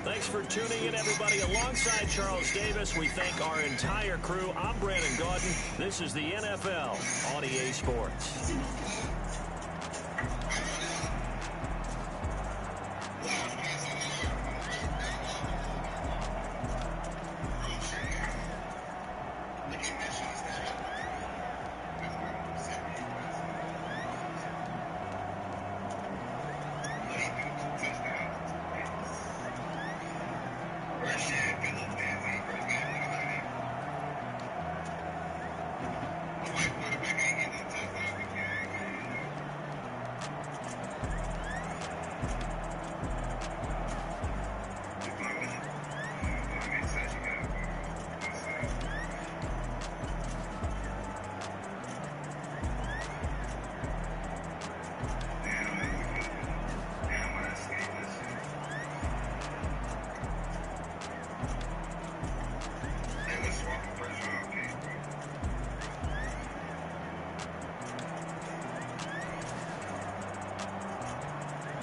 Thanks for tuning in, everybody. Alongside Charles Davis, we thank our entire crew. I'm Brandon Gaudin. This is the NFL on EA Sports.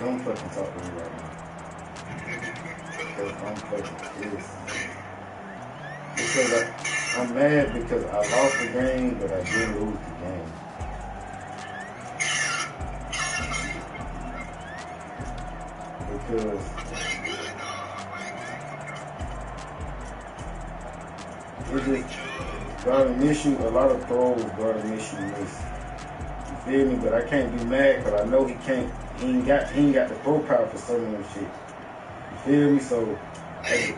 Don't fucking talk to me right now. Because I'm fucking pissed. Because I'm mad because I lost the game, but I did lose the game. Because it just gotta miss you. A lot of throws gotta miss you miss. You feel me? But I can't be mad because I know he can't. He ain't got the throw power for some of them shit. You feel me? So that's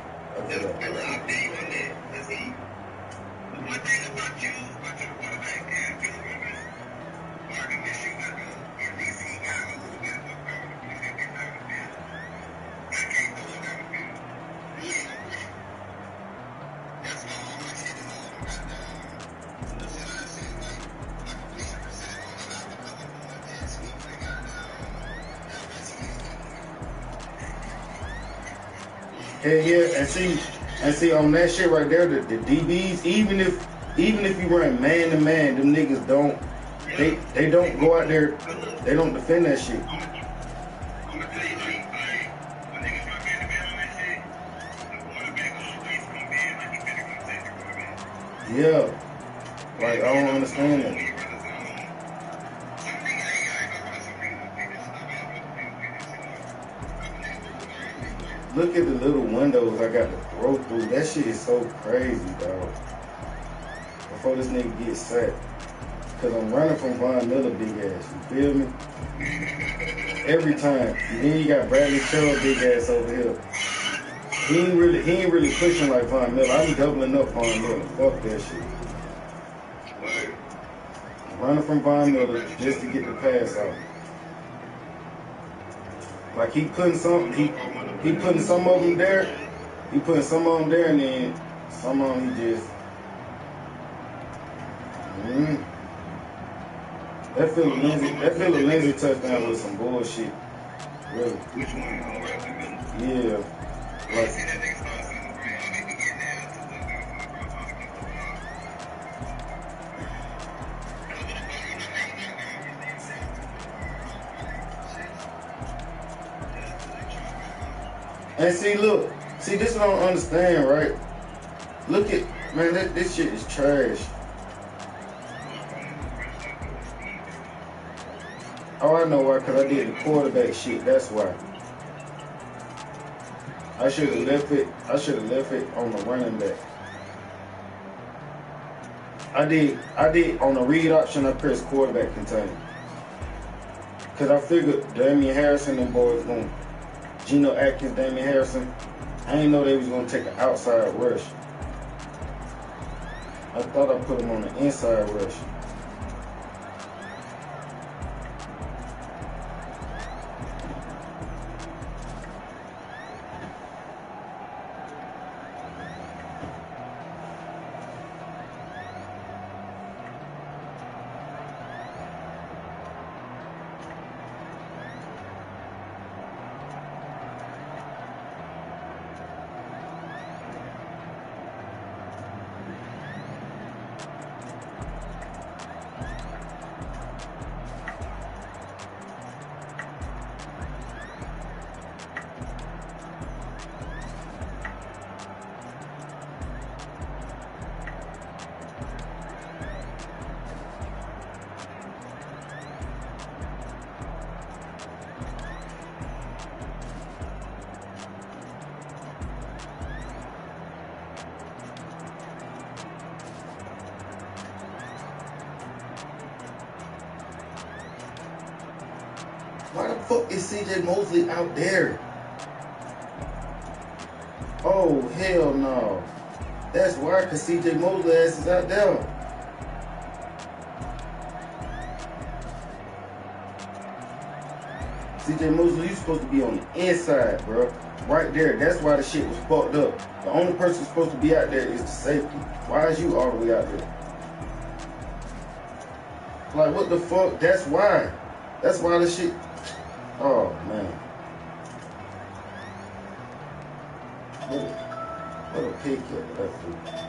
yeah, and see on that shit right there, the DBs, even if you run man to man, them niggas don't they don't go out there, they don't defend that shit. Yeah, like I don't understand that. Look at the little windows I got to throw through. That shit is so crazy, dog. Before this nigga gets sacked. Because I'm running from Von Miller big ass. You feel me? Every time. And then you got Bradley Chubb big ass over here. He ain't really pushing like Von Miller. I'm doubling up Von Miller. Fuck that shit. running from Von Miller just to get the pass out. Like he putting some of them there. He putting some of them there, and then some of them he just. That Phillip Lindsay touchdown was some bullshit. Really. Which one? Yeah. Like, and see, look, this is what I don't understand, right? Look at, man, this shit is trash. Oh, I know why, because I did the quarterback shit, that's why. I should have left it on the running back. I did on the read option, I pressed quarterback contain. Because I figured Damian Harrison and boys going, Geno Atkins, Damian Harrison, I didn't know they was going to take an outside rush. I thought I put them on the inside rush. Why the fuck is CJ Mosley out there? Oh, hell no. That's why, because CJ Mosley ass is out there. CJ Mosley, you supposed to be on the inside, bro. Right there. That's why the shit was fucked up. The only person supposed to be out there is the safety. Why is you all the way out there? Like, what the fuck? That's why. That's why the shit... Oh, man. What a pick at that fool.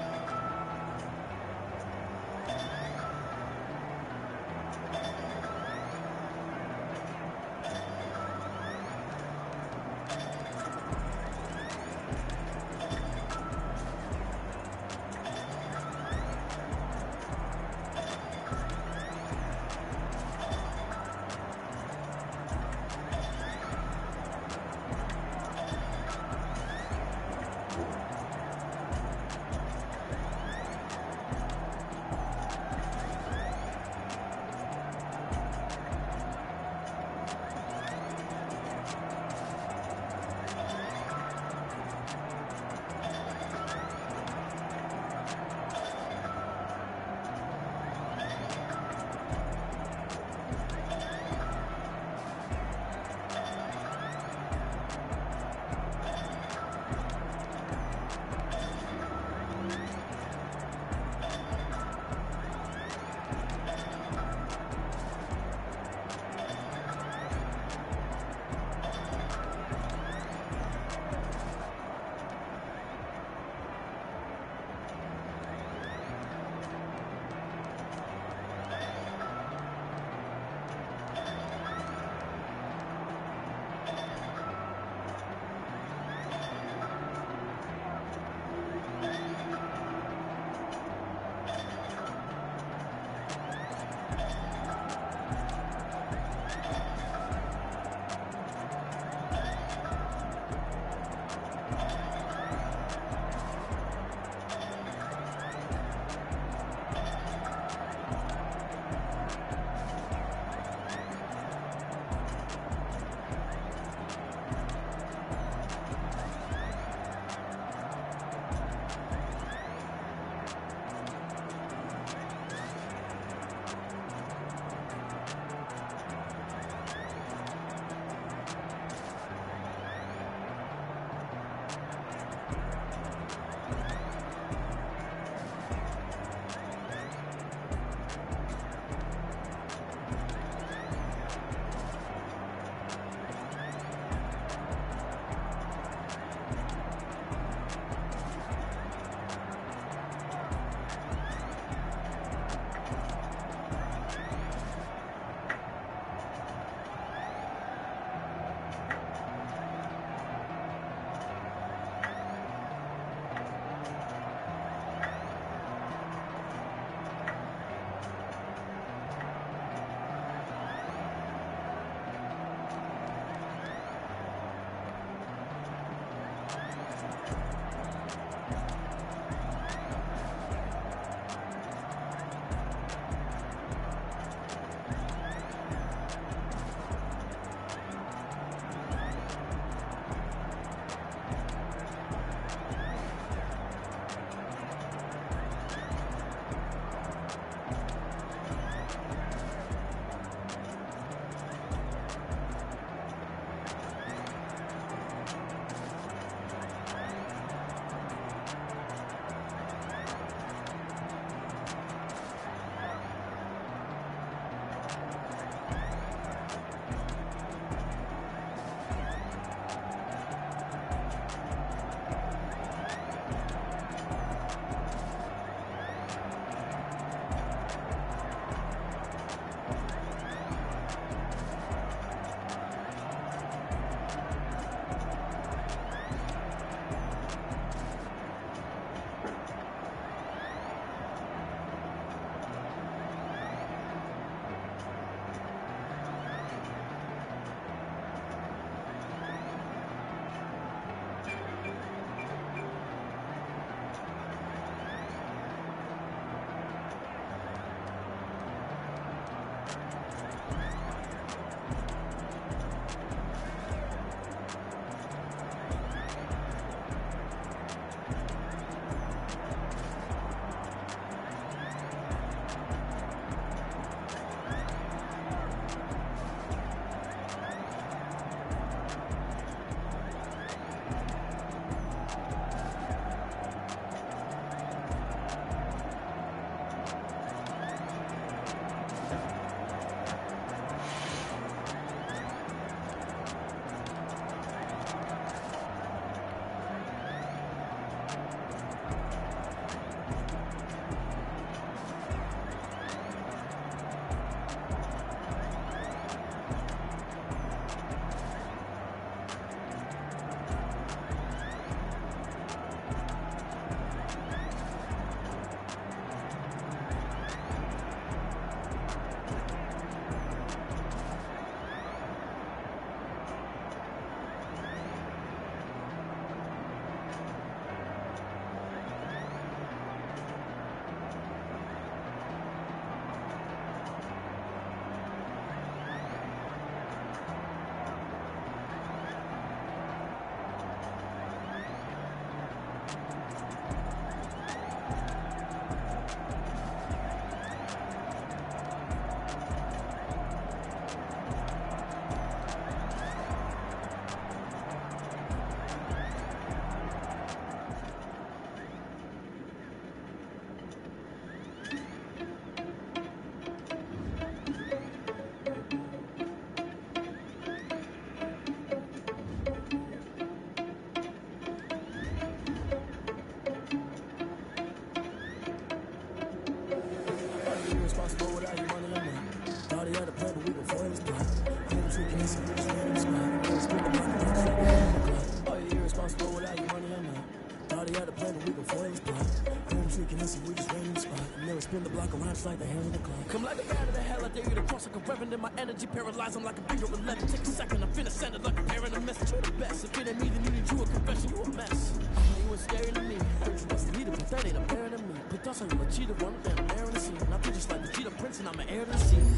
Spin the block around just like the hand of the clock. Come like a bat of the hell, I dare you to cross like a reverend. In my energy paralyzed, I'm like a bigger 11. Take a second, I'm finna send it like a parent, a message. You're the best. If it ain't me, then you need you a confession. You a mess. You ain't scary to me. Heard you was the leader, but that ain't apparent to me. Put thoughts on you like cheetah, run down there in the scene. I feel just like the cheetah prince, and I'm an heir to the scene.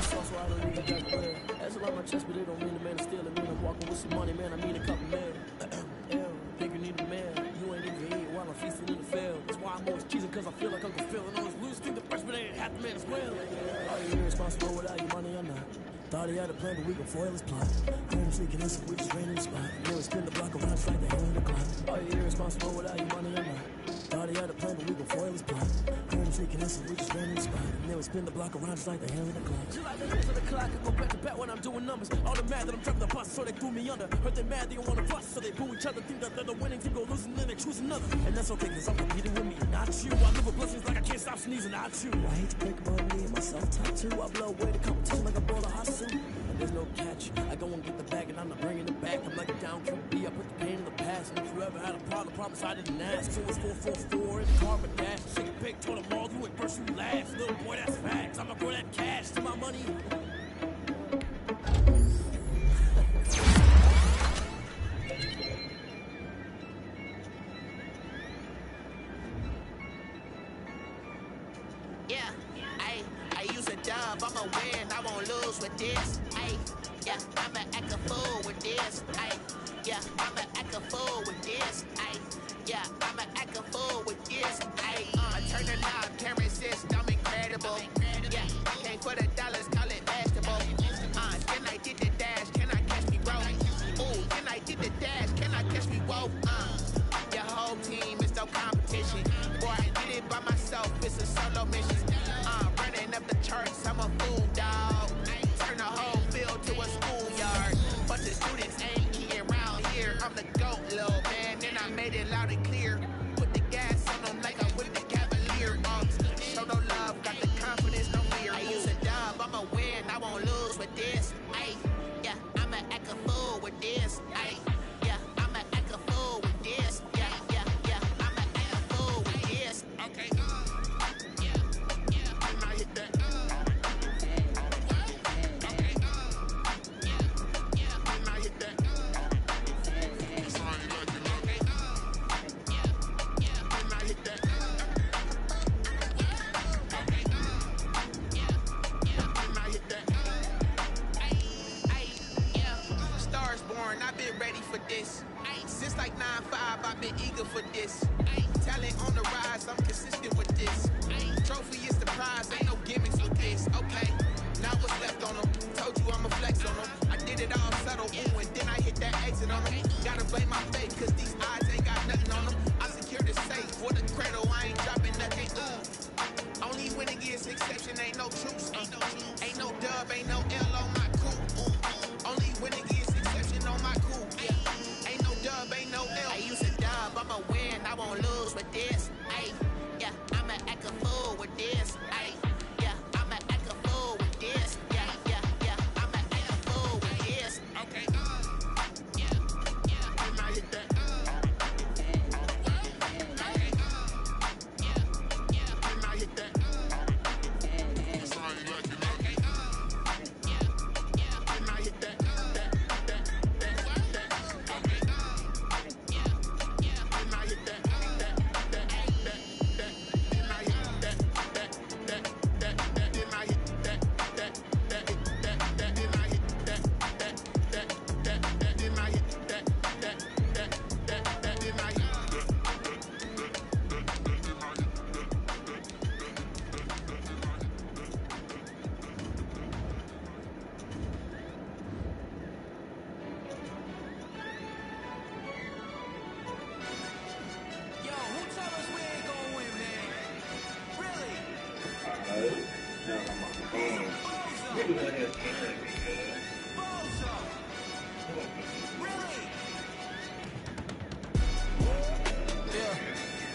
So I don't need to get away. That's a lot on my chest, but it don't mean the man is stealing. Mean I'm walking with some money, man. I mean a couple mil. Think you need a man. You ain't even eat while I'm feasting in the field. That's why I'm always cheesing, cause I feel like Uncle Phil. And always lose, think the freshman ain't half the man as well. Are you irresponsible without your money or not? Thought he had a plan, but we gon' foil his plot. Home freaking us, we just ran in the spot. Never spin the block around just like the hand of the clock. Are you irresponsible without your money or not? Thought he had a plan, but we gon' foil his plot. Home freaking us, we just ran in the spot. Never spin the block around just like the hand of the clock. Just like the hands of the clock, I go back to back when I'm doing numbers. All the mad that I'm driving the bus, so they threw me under. Heard they mad, they don't wanna bust, so they boo each other. Think that they're the winning team, go losing, then they choose another. And that's okay, cause I'm competing with me, not you. I live with blessings like I can't stop sneezing, not you. I hate to break about me and myself, top two. I blow away the competition like a bowl of hot soup. There's no catch. I go and get the bag and I'm not bringing it back. I'm like a down QB. I put the pain in the past. And if you ever had a problem, promise I didn't ask. So it's 444 in the car with dash. Shake a pig, told them all, you ain't first, you last. Little boy, that's facts. I'ma throw that cash to my money. dub, I'ma win, I won't lose with this. Ay, yeah, I'ma act a fool with this. Ay, yeah, I'ma act a fool with this. Ay, yeah, I'ma act a fool with this. Ay, turn the knob, camera assist, I'm incredible. Yeah, came for the dollars, call it basketball. Then I did the dash, can I catch me, bro? Ooh, then I did the dash, can I catch me, whoa? Your whole team is no competition. Boy, I did it by myself, it's a solo mission. Running up the charts, I'm a fool, dog. Turn the whole field to a schoolyard. But the students ain't eating around here. I'm the GOAT, little man, and I made it loud and clear. Put the gas on them like I'm with the Cavalier. Show no love, got the confidence, no fear. I use a dub, I'ma win, I won't lose with this. Ay, yeah, I'ma act a fool with this. Ay, yeah, I'ma act a fool with this. Yeah, yeah, yeah, I'ma act a fool with this. Okay, yeah, yeah, and I hit that. Okay, yeah, yeah, and I hit that. Sorry, like you love me. Yeah, yeah, and I hit that. Okay, yeah, yeah, and I hit that. Ay, yeah, stars born, I've been ready for this. Since like 9-5, I've been eager for this. Talent on the rise, I'm consistent with this. Trophy is the prize, ain't no gimmicks with this. Okay, now what's left on them? Told you I'ma flex on them. I did it all subtle, ooh, and then I hit that exit on them. Gotta blame my fate, cause these eyes ain't got nothing on them. I secured the safe for the cradle, I ain't dropping nothing, ooh. Only winning is exception, ain't no truce. Ain't no dub, ain't no L on my cool. Only winning is exception on my cool. Yeah. Ain't no dub, ain't no L. I use a dub, I'ma win, I won't lose with this. Ay, yeah, I'ma act a fool with this. Ay, yeah, I'ma act a fool with this. Yeah, yeah, yeah, I'ma act a fool with this. Okay, yeah, yeah, and I hit that. Okay, yeah, yeah, and I hit that. Sorry, like you love me. Yeah, yeah, and I hit that.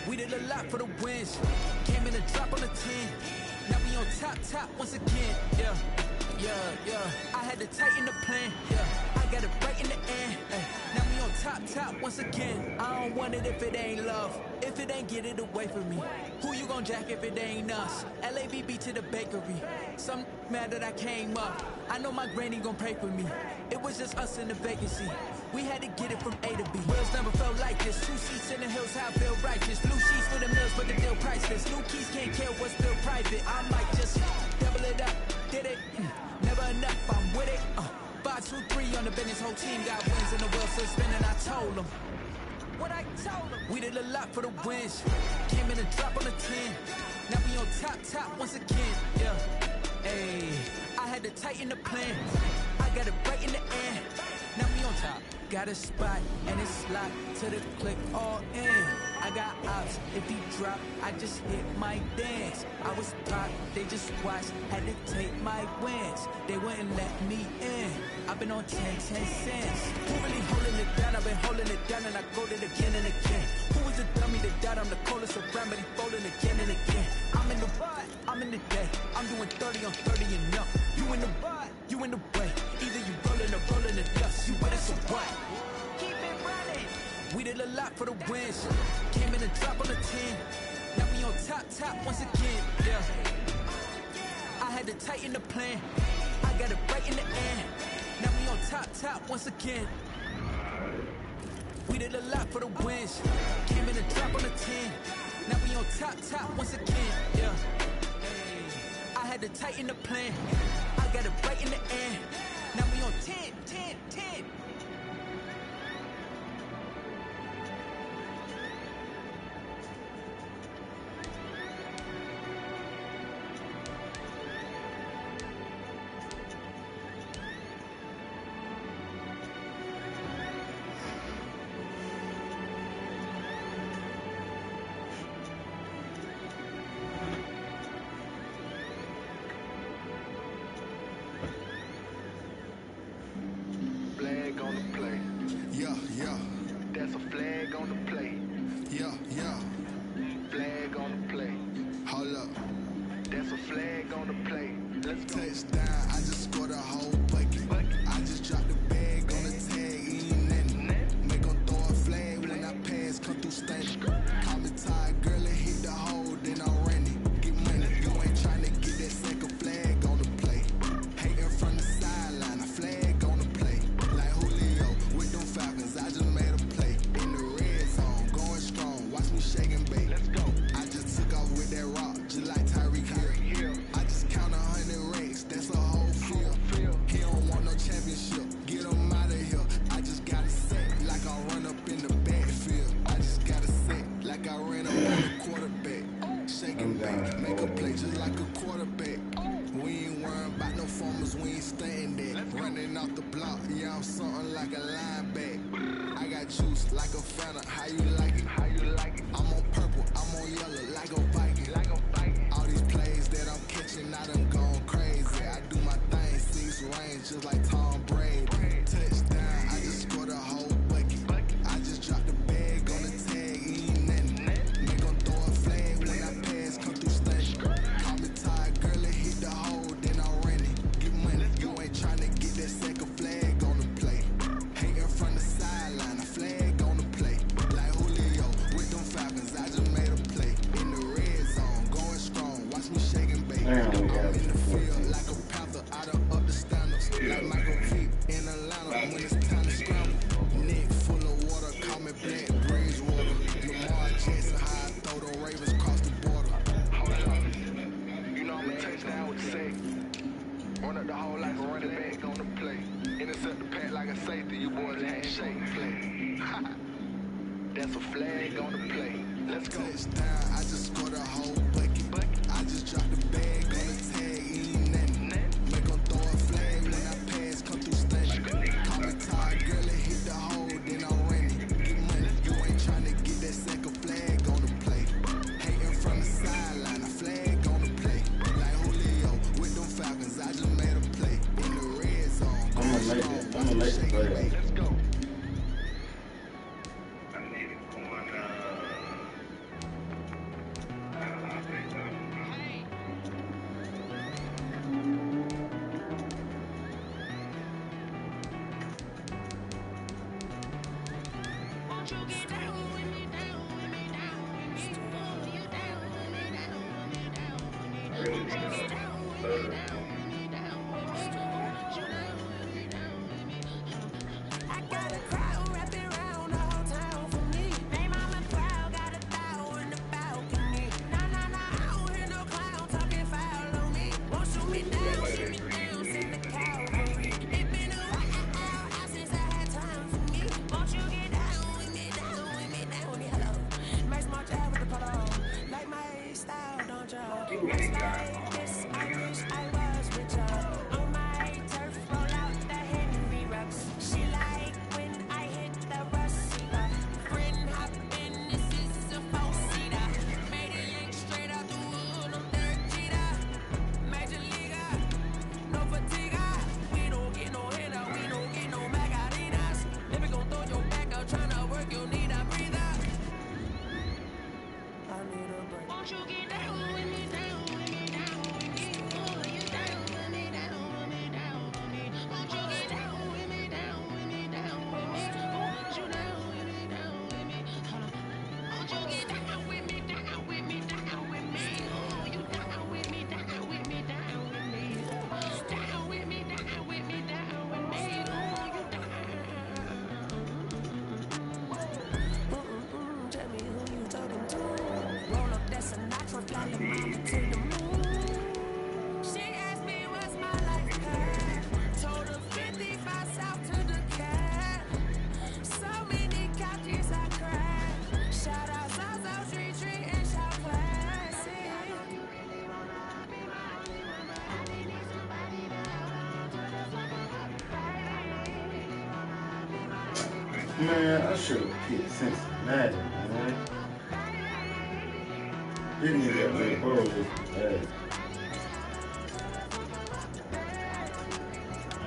We did a lot for the wins. Came in a drop on the 10. Now we on top once again. Yeah, yeah, yeah. I had to tighten the plan. Yeah, I got it right in the end. Now we on top once again. I don't want it if it ain't love. If it ain't, get it away from me. Who you gon' jack if it ain't us? LABB to the bakery. Some mad that I came up. I know my granny gon' pray for me. It was just us in the vacancy. We had to get it from A to B. Wheels never felt like this. 2 seats in the hills, how I feel righteous. Blue sheets for the mills, but the deal priceless. New keys can't kill what's still private. I might just double it up. Did it? Never enough, I'm with it. 5, 2, 3 on the business. Whole team got wins and the wheels still spinning. I told them what I told them. We did a lot for the wins. Came in a drop on the 10. Now we on top once again. Yeah. Hey, I had to tighten the plan. I got it right in the end. Now we on top. Got a spot and it's locked to the click all in. I got ops, if he drop, I just hit my dance. I was popped, they just watched, had to take my wins. They wouldn't let me in. I've been on 10 cents. Who really holding it down? I've been holding it down and I go it again and again. Who was the dummy that died? I'm the coldest around, but he folding again and again. I'm in the bud, I'm in the day. I'm doing 30 on 30 and up. You in the bud, you in the way. Either you rolling or rolling the dust. You with us or what? Keep it running. We did a lot for the wins. Came in a drop on the 10. Now we on top once again. Yeah. I had to tighten the plan. I got it right in the end. Now we on top once again. We did a lot for the wins. Came in a drop on the 10. Now we on top once again. Yeah. I had to tighten the plan. I got it right in the end. Now we on 10, 10, 10. Flag on the play. Yeah, yeah, That's a flag on the play. yeah, yeah. Flag on the play. Hold up. That's a flag on the play. Let's go. Touchdown, I just scored a whole bucket. I just dropped the bag on the tag, ain't nothing. Make 'em throw a flag when I pass, come through stunning. Call me tired, girl, and hit the hole, then I ran it. Get money, you ain't tryna get that second flag on the play. Hating from the sideline, a flag on the play. Like Julio with them Falcons, I just made a play. In the red zone, going strong, watch me shake and bake. Let's go. I just took off with that rock, just like Tyreek Hill. I just count 100 racks, that's a whole field. He don't want no championship, get him out of here. I just got to set like I run up in the backfield. I just got to set like I ran up on the quarterback. Shake and bake, make a play just like a quarterback. We ain't worrying about no formers, we ain't staying there. Running off the block, yeah, I'm something like a lineback. I got juice like a Fanta, how you like it? How you like it? I'm on purple, I'm on yellow, like a Viking. Like a Viking. All these plays that I'm catching, I done gone crazy. I do my thing, 6 range, just like Tom Brady. Touchdown, I just scored a whole bucket. I just dropped the bag on the tag, ain't nothing. Make 'em throw a flag when I pass, come through stunning. Call me tired, girl, and hit the hole, then I ran it. Get money, you ain't tryna get that second flag on the play. Hating from the sideline, a flag on the play. Like Julio with them Falcons, I just made a play. In the red zone, going strong, watch me shake and bake. I'm in the field like a panther, I done up the standards. Like Michael Vick in Atlanta when it's time to scramble. Neck full of water, call me Black Bridgewater. Lamar Jackson, how I throw the Ravens cross the border. Hold up. You know I'm a touchdown with the safe. Run up the hole like a running back on the play. Intercept the pack like a safety. You boys handshake play. That's a flag on the play. Let's go. Touchdown, I just scored a whole bucket. I just dropped the bag on the tag, ain't nothing. Make 'em throw a flag when I pass, come through stunning. Call me tired, girl, and hit the hole, then I ran it. Get money, you ain't tryna get that second flag on the play. Hating from the sideline, a flag on the play. Like Julio with them Falcons, I just made a play. In the red zone, going strong, watch me shake and bake. Let's go. Won't you get down with me, down with me, down with me? Oh, you down with me, down with me, down with me, down with me, down with me, down with me, down with me, down with me. Want you down with me, down with me. I got a crowd wrapping around the whole town for me. They mama proud, got a thou in the balcony. Nah, nah, nah, I don't hear no clown talking foul on me. Won't shoot me down, send the cavalry. It been a while since I had time for me. Won't you get down with me, down with me, down with me? Hello. Max March out with the polo. Like my style, don't you? Like this, I wish I was Man, I should have picked Cincinnati, man. This nigga got Joe Burrow looking bad.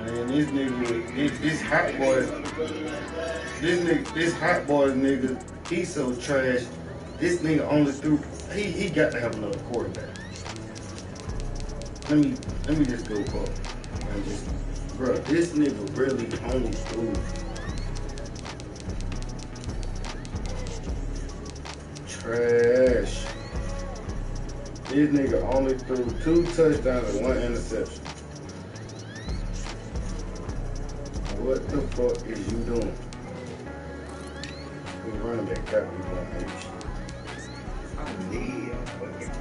And this nigga, this hot boy, this hot boy nigga, he's so trash. This nigga only threw, he got to have another quarterback. Let me just go for it. And just, bro, this nigga really only threw trash. This nigga only threw 2 touchdowns and 1 interception. What the fuck is you doing? The running back got me going that shit. I need a fucking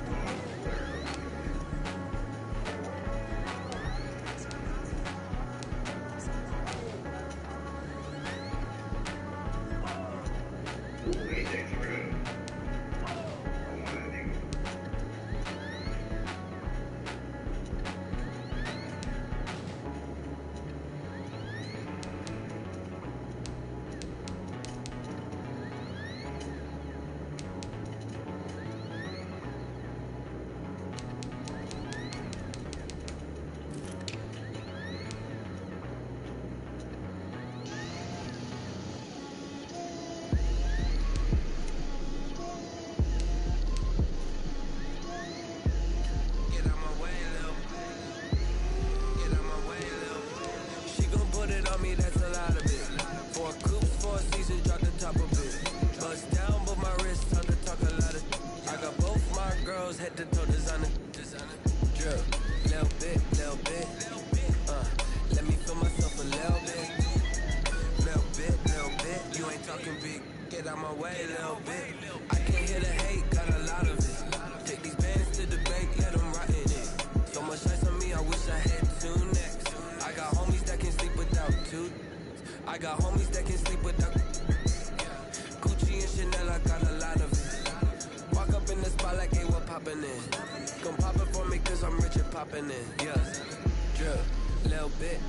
I got homies that can sleep without Gucci and Chanel, I got a lot of it. Walk up in the spot like, hey, what poppin' in? Come pop it for me cause I'm rich and poppin' in. Yeah, drip, little bit,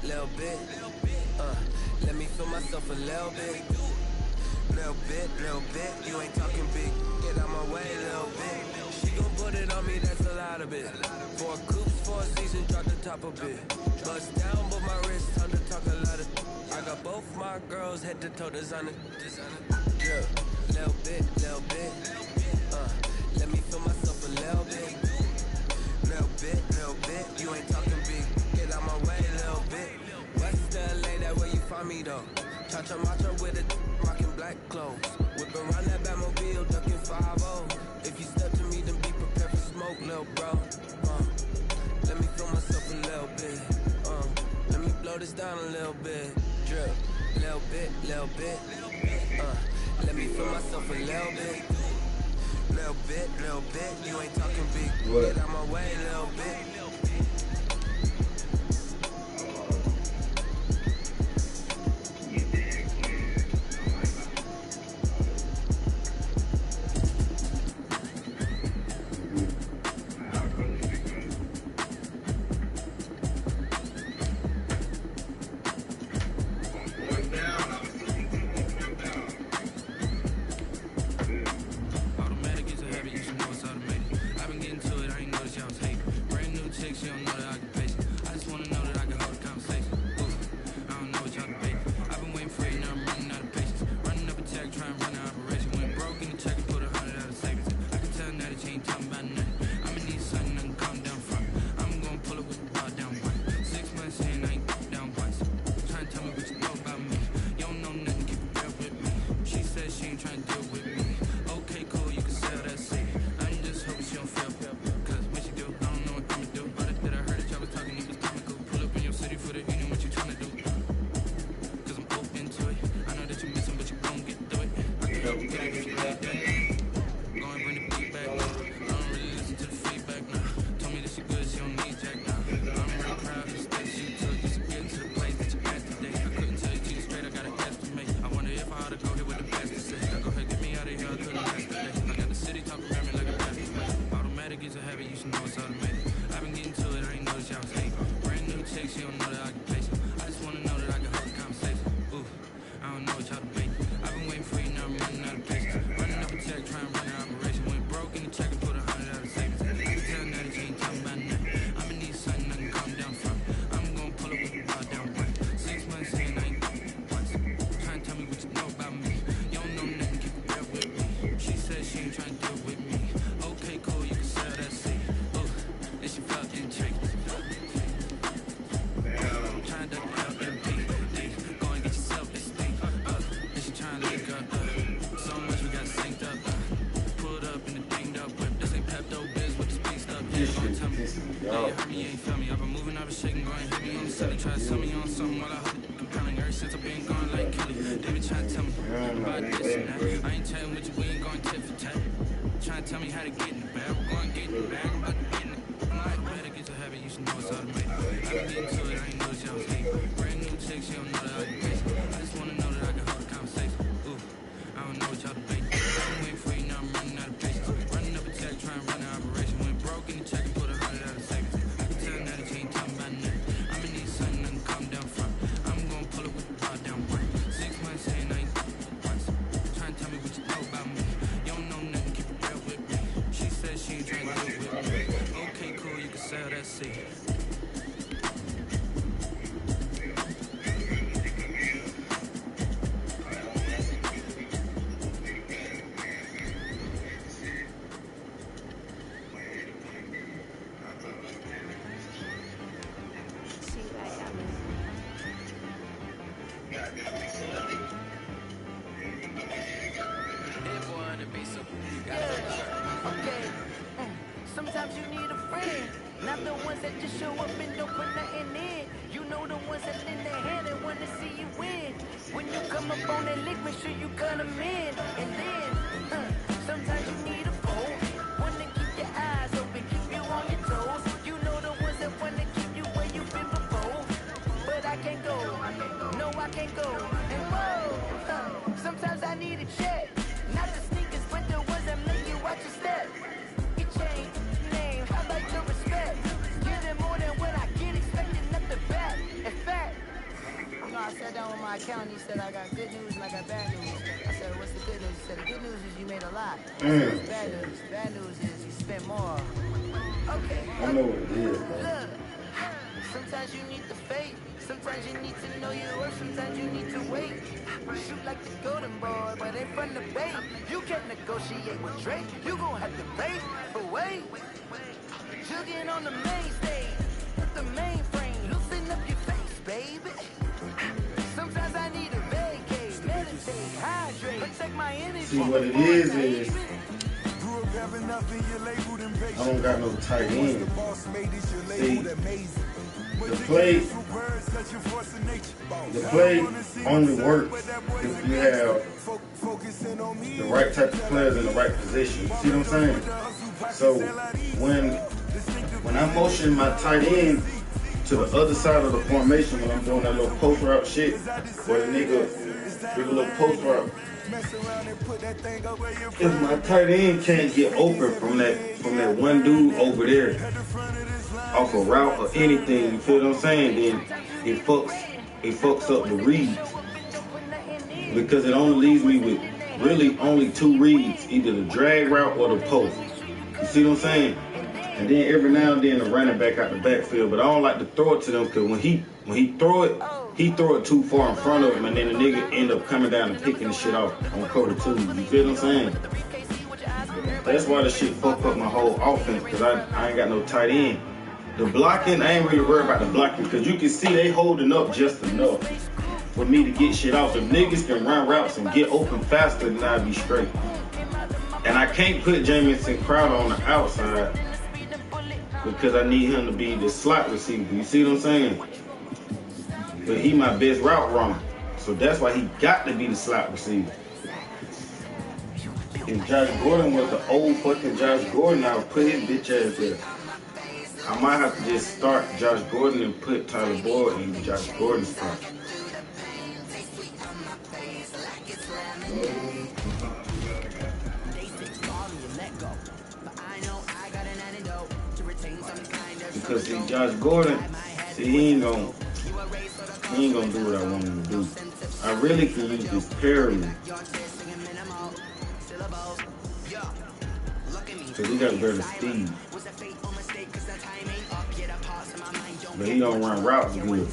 let me feel myself a little bit. Little bit, you ain't talking big. Get out my way, little bit. She gon' put it on me, that's a lot of it. 4 coops, 4 seasons, drop the top a bit. Bust down, but my wrist, time to talk a lot of. I got both my girls head to toe designer. Drip, little bit, let me feel myself a little bit. Little bit, you ain't talking big. Get out my way, little bit. West LA, that where you find me though. Cha-cha matcha with it, rocking black clothes. Whip around that Batmobile, ducking 5-0. If you step to me, then be prepared for smoke, little bro. Let me feel myself a little bit. Let me blow this down a little bit. Drip, little bit, let me feel myself a little bit. Little bit, you ain't talking big. What? Get out my way, little bit. Cause when she do, I don't know what I'ma do. All that I heard hurt me, you ain't feel me. I've been moving, I've been shaking, going heavy on the celly. Try to sell me on something while I hold it. Compelling ever since I've been gone like Kelly. They been trying to tell me about this and that. I ain't telling what you, we ain't going tit for tat. Trying to tell me how to get in the bag. We're going to get in the bag, I'm about to get in it. I'm like, better get to heaven, you should know it's automated. I been getting to it, I ain't noticed y'all was hating. Brand new chick, she don't know that I can face it. I just wanna know that I can hold a conversation. Ooh, I don't know what y'all debating. I've been waiting for you, now I'm running out of patience. Running up a check, trying to run an operation. Went broke in the check and put 100 out of savings. I can tell now that you ain't talking about nothing. I'ma need something that can calm down front. I'm gonna pull it with the bar down front. 6 months saying I ain't once. Trying to tell me what you know about me. You don't know nothing, keep it real with me. She said she ain't trying to do it with me. Okay, cool, you can sell that seed. Sometimes you need a friend, not the ones that just show up and don't put nothing in. You know the ones that lend their hand and want to see you win. When you come up on that lick, make sure you cut them in. And then, sometimes you need a foe, one to keep your eyes open, keep you on your toes. You know the ones that want to keep you where you've been before. But I can't go, no I can't go. And whoa, sometimes I need a check, not the sneakers, but the ones that make you watch your step. I sat down with my accountant, he said I got good news and I got bad news. I said, what's the good news? He said, the good news is you made a lot. I said, what's bad news? Bad news is you spent more. Okay. I know what it is. Look, sometimes you need the faith. Sometimes you need to know your worth. Sometimes you need to wait. Shoot like the golden boy, but ain't from the bait. You can't negotiate with Drake. You gon' have to pay for wait. Jugging on the main stage with the mainframe. Loosen up your face, baby. Sometimes I need a vacate, meditate, hydrate, protect my energy. See what it is I don't got no tight end. See, the play only works if you have the right type of players in the right position. See what I'm saying? So when I motion my tight end to the other side of the formation when I'm doing that little post route shit, where the nigga do a little post route. If my tight end can't get open from that one dude over there off a route or anything, you feel what I'm saying? Then it fucks up the reads, because it only leaves me with really only 2 reads, either the drag route or the post. You see what I'm saying? And then every now and then the running back out the backfield, but I don't like to throw it to them, because when he throw it too far in front of him, and then the nigga end up coming down and picking the shit off on cover 2. You feel what I'm saying? That's why the shit fuck up my whole offense, because I ain't got no tight end. The blocking, I ain't really worried about the blocking, because you can see they holding up just enough for me to get shit off. If niggas can run routes and get open faster, then I'll be straight. And I can't put Jamison Crowder on the outside, because I need him to be the slot receiver. You see what I'm saying? But he my best route runner, so that's why he got to be the slot receiver. If Josh Gordon was the old fucking Josh Gordon, I would put his bitch ass there. I might have to just start Josh Gordon and put Tyler Boyd in Josh Gordon's spot. Because see, Josh Gordon, he ain't gonna do what I want him to do. I really can use this Perry, because he got better speed, but he don't run routes good.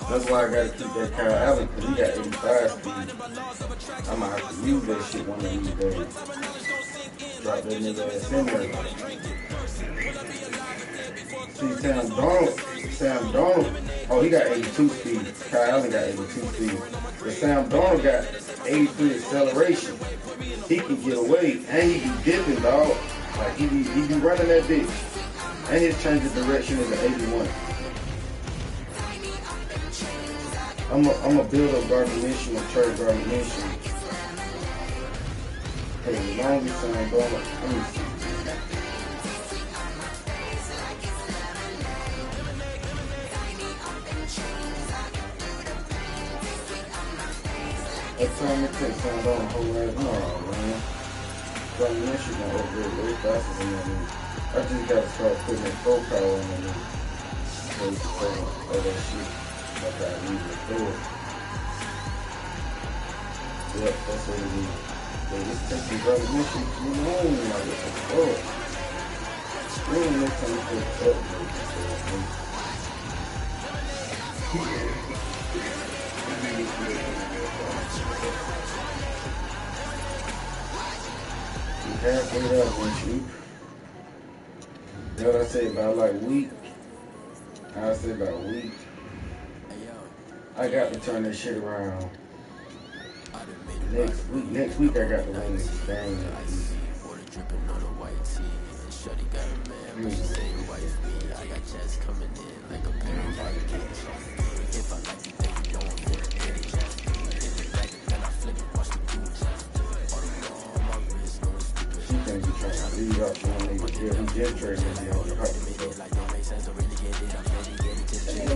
That's why I gotta keep that Kyle Allen, because he got 85 speed. I might have to use that shit one of these days. Drop that nigga ass in there. See, Sam Donald, oh, he got 82 speed. Kyle Allen got 82 speed. But Sam Donald got 83 acceleration. He can get away, and he be dipping, dog. Like, he be running that bitch. And his change of direction is an 81. I'm a build up Gardner Minshew and trade Gardner Minshew. Hey, the longest time going, let me see. That time it takes time on the whole ass, no, man. Gardner Minshew gonna upgrade way faster than that nigga. I just gotta start putting that profile on that nigga. So you can say all that shit. Like I usually do it. Yep, that's what it is. But this taking Gardner Minshew too long, like what the fuck? Really next time you put upgrade. You halfway up, Minshew. You know what I say about like a week? I say about a week. I got to turn this shit around. Next week I got to win this game. She can't be trying to leave up for one nigga. Yeah, he just traded me on the hot.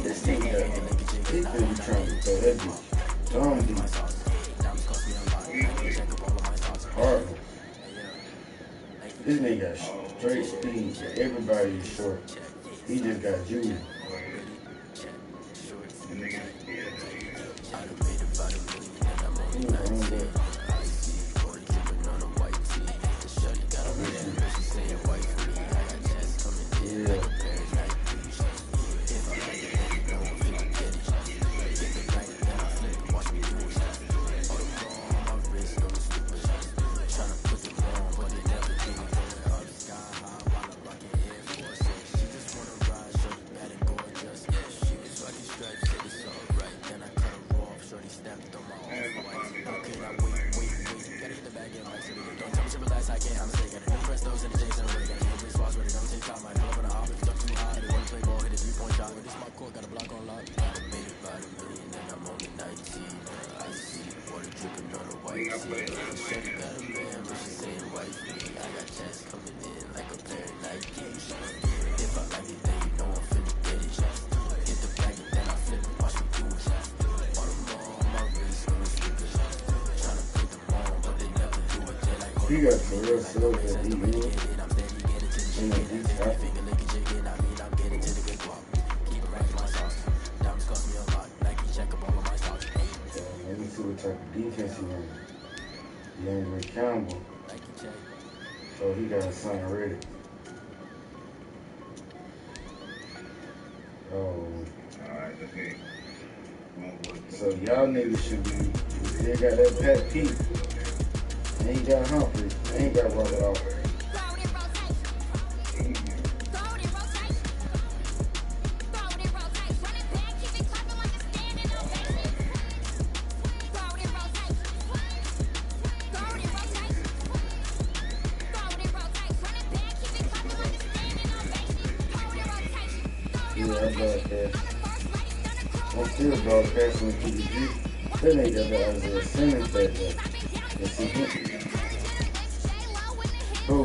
This nigga, he could be trying to throw that bitch. Dumb dude. Hard. This nigga got straight speed. Everybody is short. He just got juice. He got the real silver that he knew. And then he's happy. Let me see what type of defense he runs. DeAndre Campbell. So he got a son ready. Oh. So y'all niggas should be. They got that Pat Pete. Ain't got Humphrey. Ain't got Robert off. Yeah, I'm broadcasting. I'm still broadcasting with PDG. That nigga got that Isaiah Simmons back there. Let's see him. Who?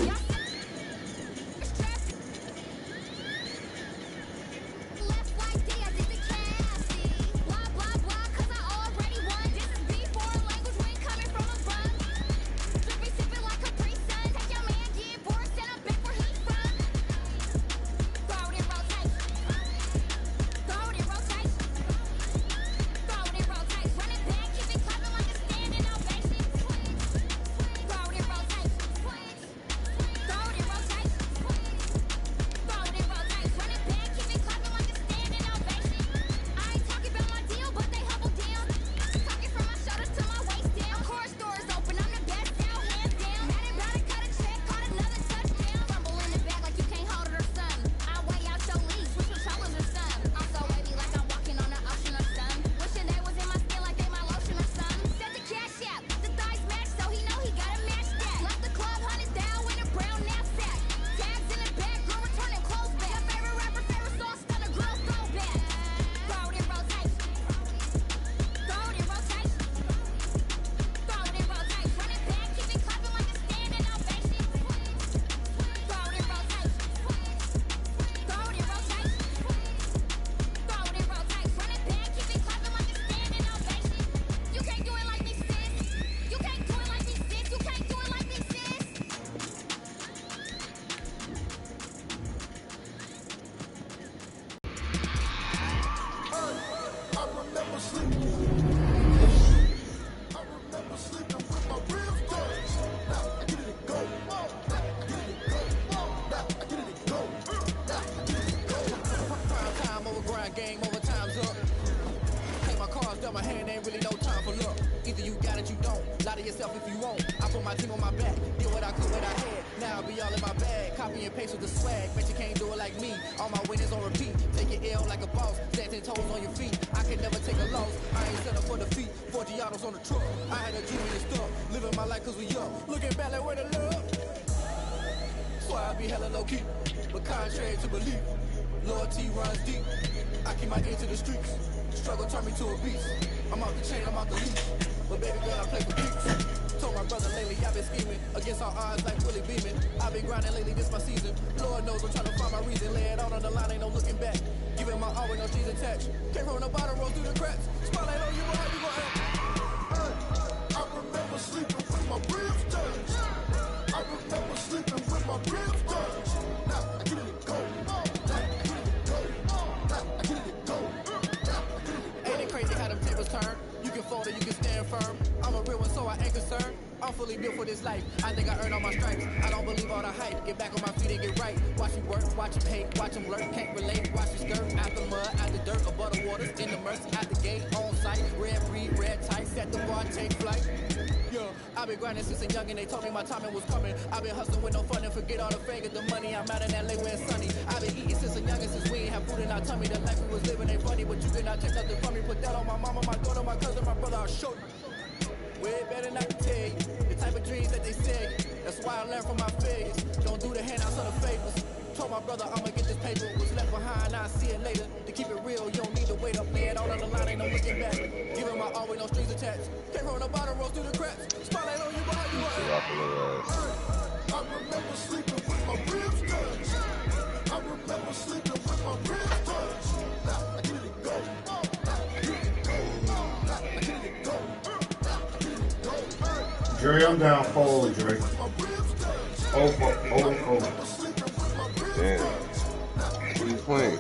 Game over, time's up. Take my cards down my hand, ain't really no time for luck. Either you got it, you don't. Lie to yourself if you won't. I put my team on my back, did what I could, what I had. Now I'll be all in my bag, copy and paste with the swag. Bet you can't do it like me. All my winners on repeat. Take your L like a boss, stand 10 toes on your feet. I can never take a loss. I ain't set up for defeat. 4 Giados on the truck. I had a dream and stuff. Living my life cause we young. Looking back like where the love. So I be hella low key, but contrary to belief. Loyalty runs deep. I keep my ear to the streets. Struggle turned me to a beast. I'm out the chain, I'm out the leash. But baby girl, I play for keeps. Told my brother lately, I've been scheming against all odds like Willie Beeman. I've been grinding lately, this my season. Lord knows I'm trying to find my reason. Lay it out on the line, ain't no looking back. Giving my all with no strings attached. Can't roll no bottom, roll through the cracks. Spotlight on you, but how you gon' act? I remember sleeping with my ribs touched. I remember sleeping with my ribs touched. Now I get it go. Crazy how them tables turn. You can fold or you can stand firm. I'm a real one, so I ain't concerned. I'm fully built for this life. I think I earned all my stripes. I don't believe all the hype. Get back on my feet and get right. Watch you work, watch you hate, watch them lurk. Can't relate, watch you skirt. Out the mud, out the dirt, above the waters, in the mercy, out the gate, on site. Red breed, red tight, set the bar, take flight. Yeah, I've been grinding since a youngin'. They told me my timing was coming. I've been hustling with no fun and forget all the fake the money. I'm out in LA where it's sunny. I've been eating since a youngin', since we ain't have food in our tummy. The life we was living ain't funny, but you cannot take nothing from me. Put that on my mama, my daughter, my cousin, my brother. I'll show you. Way better than I can tell you. The type of dreams that they say. That's why I learned from my failures. Don't do the handouts or the favors. Told my brother I'ma get this paper. Was left behind, I'll see it later. To keep it real, you don't need to wait up. Lay it all on the line, ain't no looking back. Giving my all with no strings attached. Can't roll no bottom, roll through the cracks. Spotlight on you, but how you I remember sleeping with my ribs touched. I remember sleeping with my ribs touched. Now I get it go. Dre, I'm down 4, Dre. Oh. Damn. What are you playing?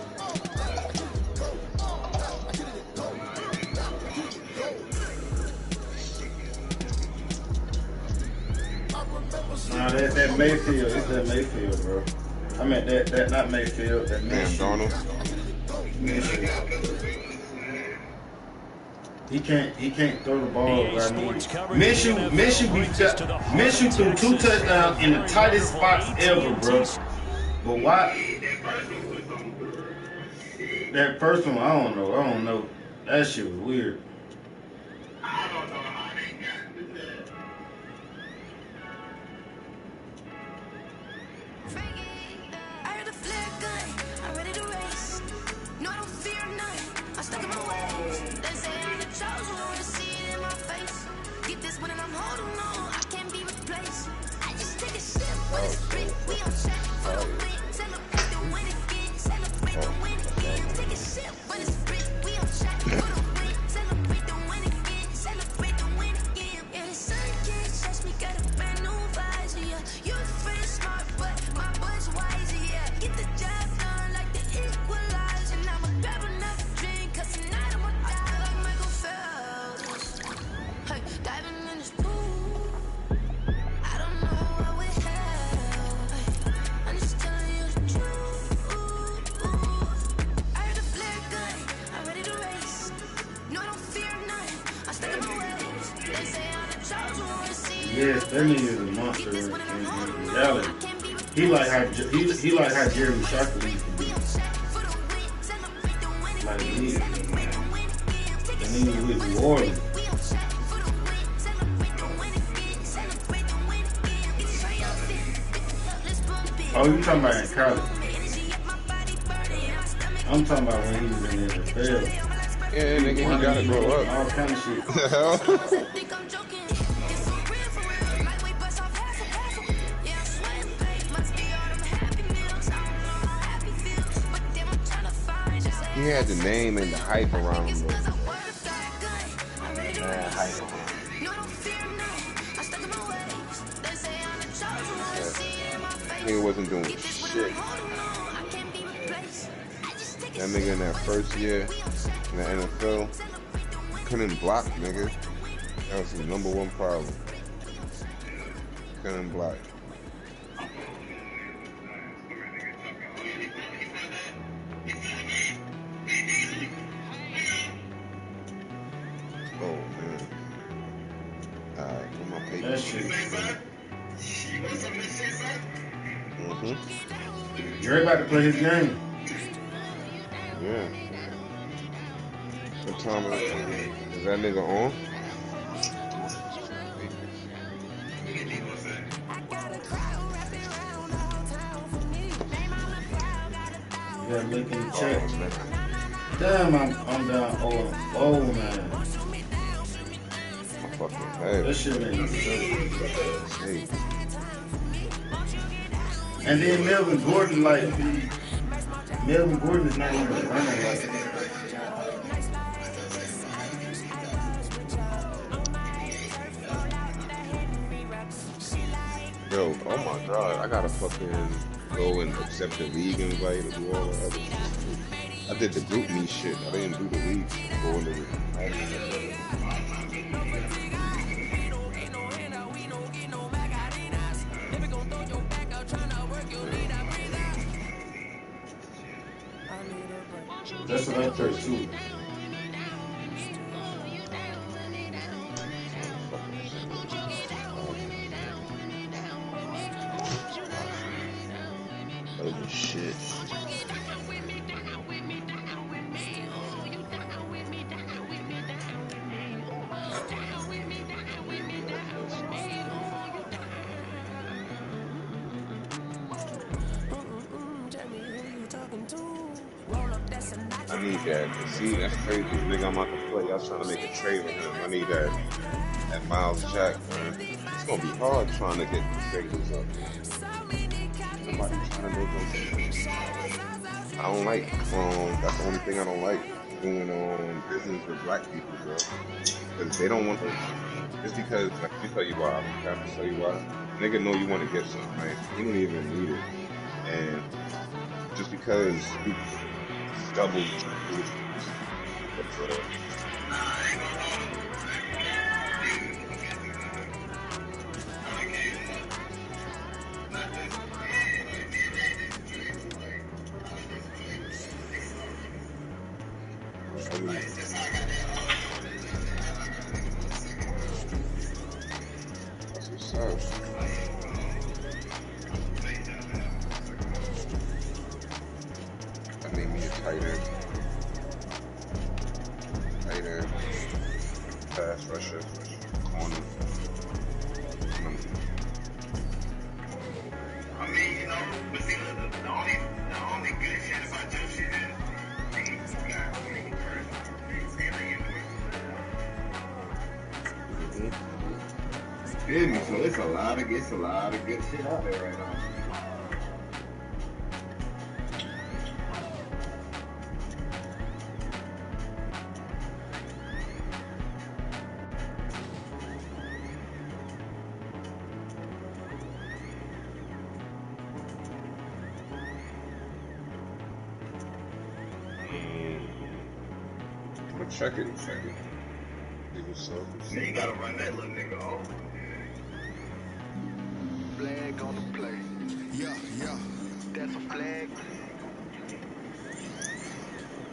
Nah, that Mayfield. It's that Mayfield, bro. I meant that not Mayfield. That Minshew. Donald. He can't throw the ball. I mean, Minshew threw 2 touchdowns in the tightest spots ever, bro. But why? That first one, I don't know. That shit was weird. I don't know how they got this. I heard a flare gun, I'm ready to race. No, I don't fear nothing, I'm stuck in my ways. They say I'm the chosen one, to see it in my face. Get this one and I'm holding on, I can't be replaced. I just take a sip with a split, we on check for the win. Celebrate the win again, celebrate the win again. Take a sip with a split, we on check for the win. Celebrate the win again, celebrate the win again. Yeah, the sun can't touch me, got a brand new visor, yeah. You're pretty smart, but my boy's wiser, yeah. Get the job done like the equalizer. Now I'ma grab another drink, cause tonight I'ma die like Michael Phelps. Hey, diving in this pool, I don't know what we have. Hey, I'm just telling you the truth. I heard a flare gun, I'm ready to race. No, I don't fear nothing, I'm stuck in my ways. They say I'm the chosen one, see Yes, that nigga is a monster in reality. He like how Jeremy Shockey used to be. Like he, and he was with New Orleans. Oh, you talking about in college? I'm talking about when he was in the NFL. Yeah, nigga, he gotta grow up. All kind of shit. The hell? He had the name and the hype around him. Nigga wasn't doing shit. That nigga in that first year in the NFL, couldn't block, nigga. That was the #1 problem. Couldn't block. Oh man. Alright, where my paper? That shit. Dre about to play his game. Yeah. What time is that nigga on? You gotta look in the chat. Damn, I'm down 0-4, man. My fucking head. That shit ain't so. And then Melvin Gordon is not even running like that. Yo, oh my god, I gotta fucking go and accept the league invite and do all that other shit. I did the group me shit. I didn't do the league. Go into the That's what I thought too. other shit. I need that. See, that's crazy. Nigga, I'm about to play. Y'all trying to make a trade with him. I need that Miles Jack, man. It's gonna be hard trying to get the figures up. Somebody trying to make them. I don't like, that's the only thing I don't like, doing business with black people, bro. Because they don't want to, it's because, let me tell you why, I have to tell you why. Nigga know you want to get something, right? You don't even need it. And just because you double, that's what's up. That made me a tight end, pass rusher, corner. I mean, you know, but see, the only good shit about your shit is you got really personal. Feel me? So it's a lot of good shit out there right now. Check it. See what's up. So you gotta run that little nigga off. Flag on the play. Yeah. That's a flag.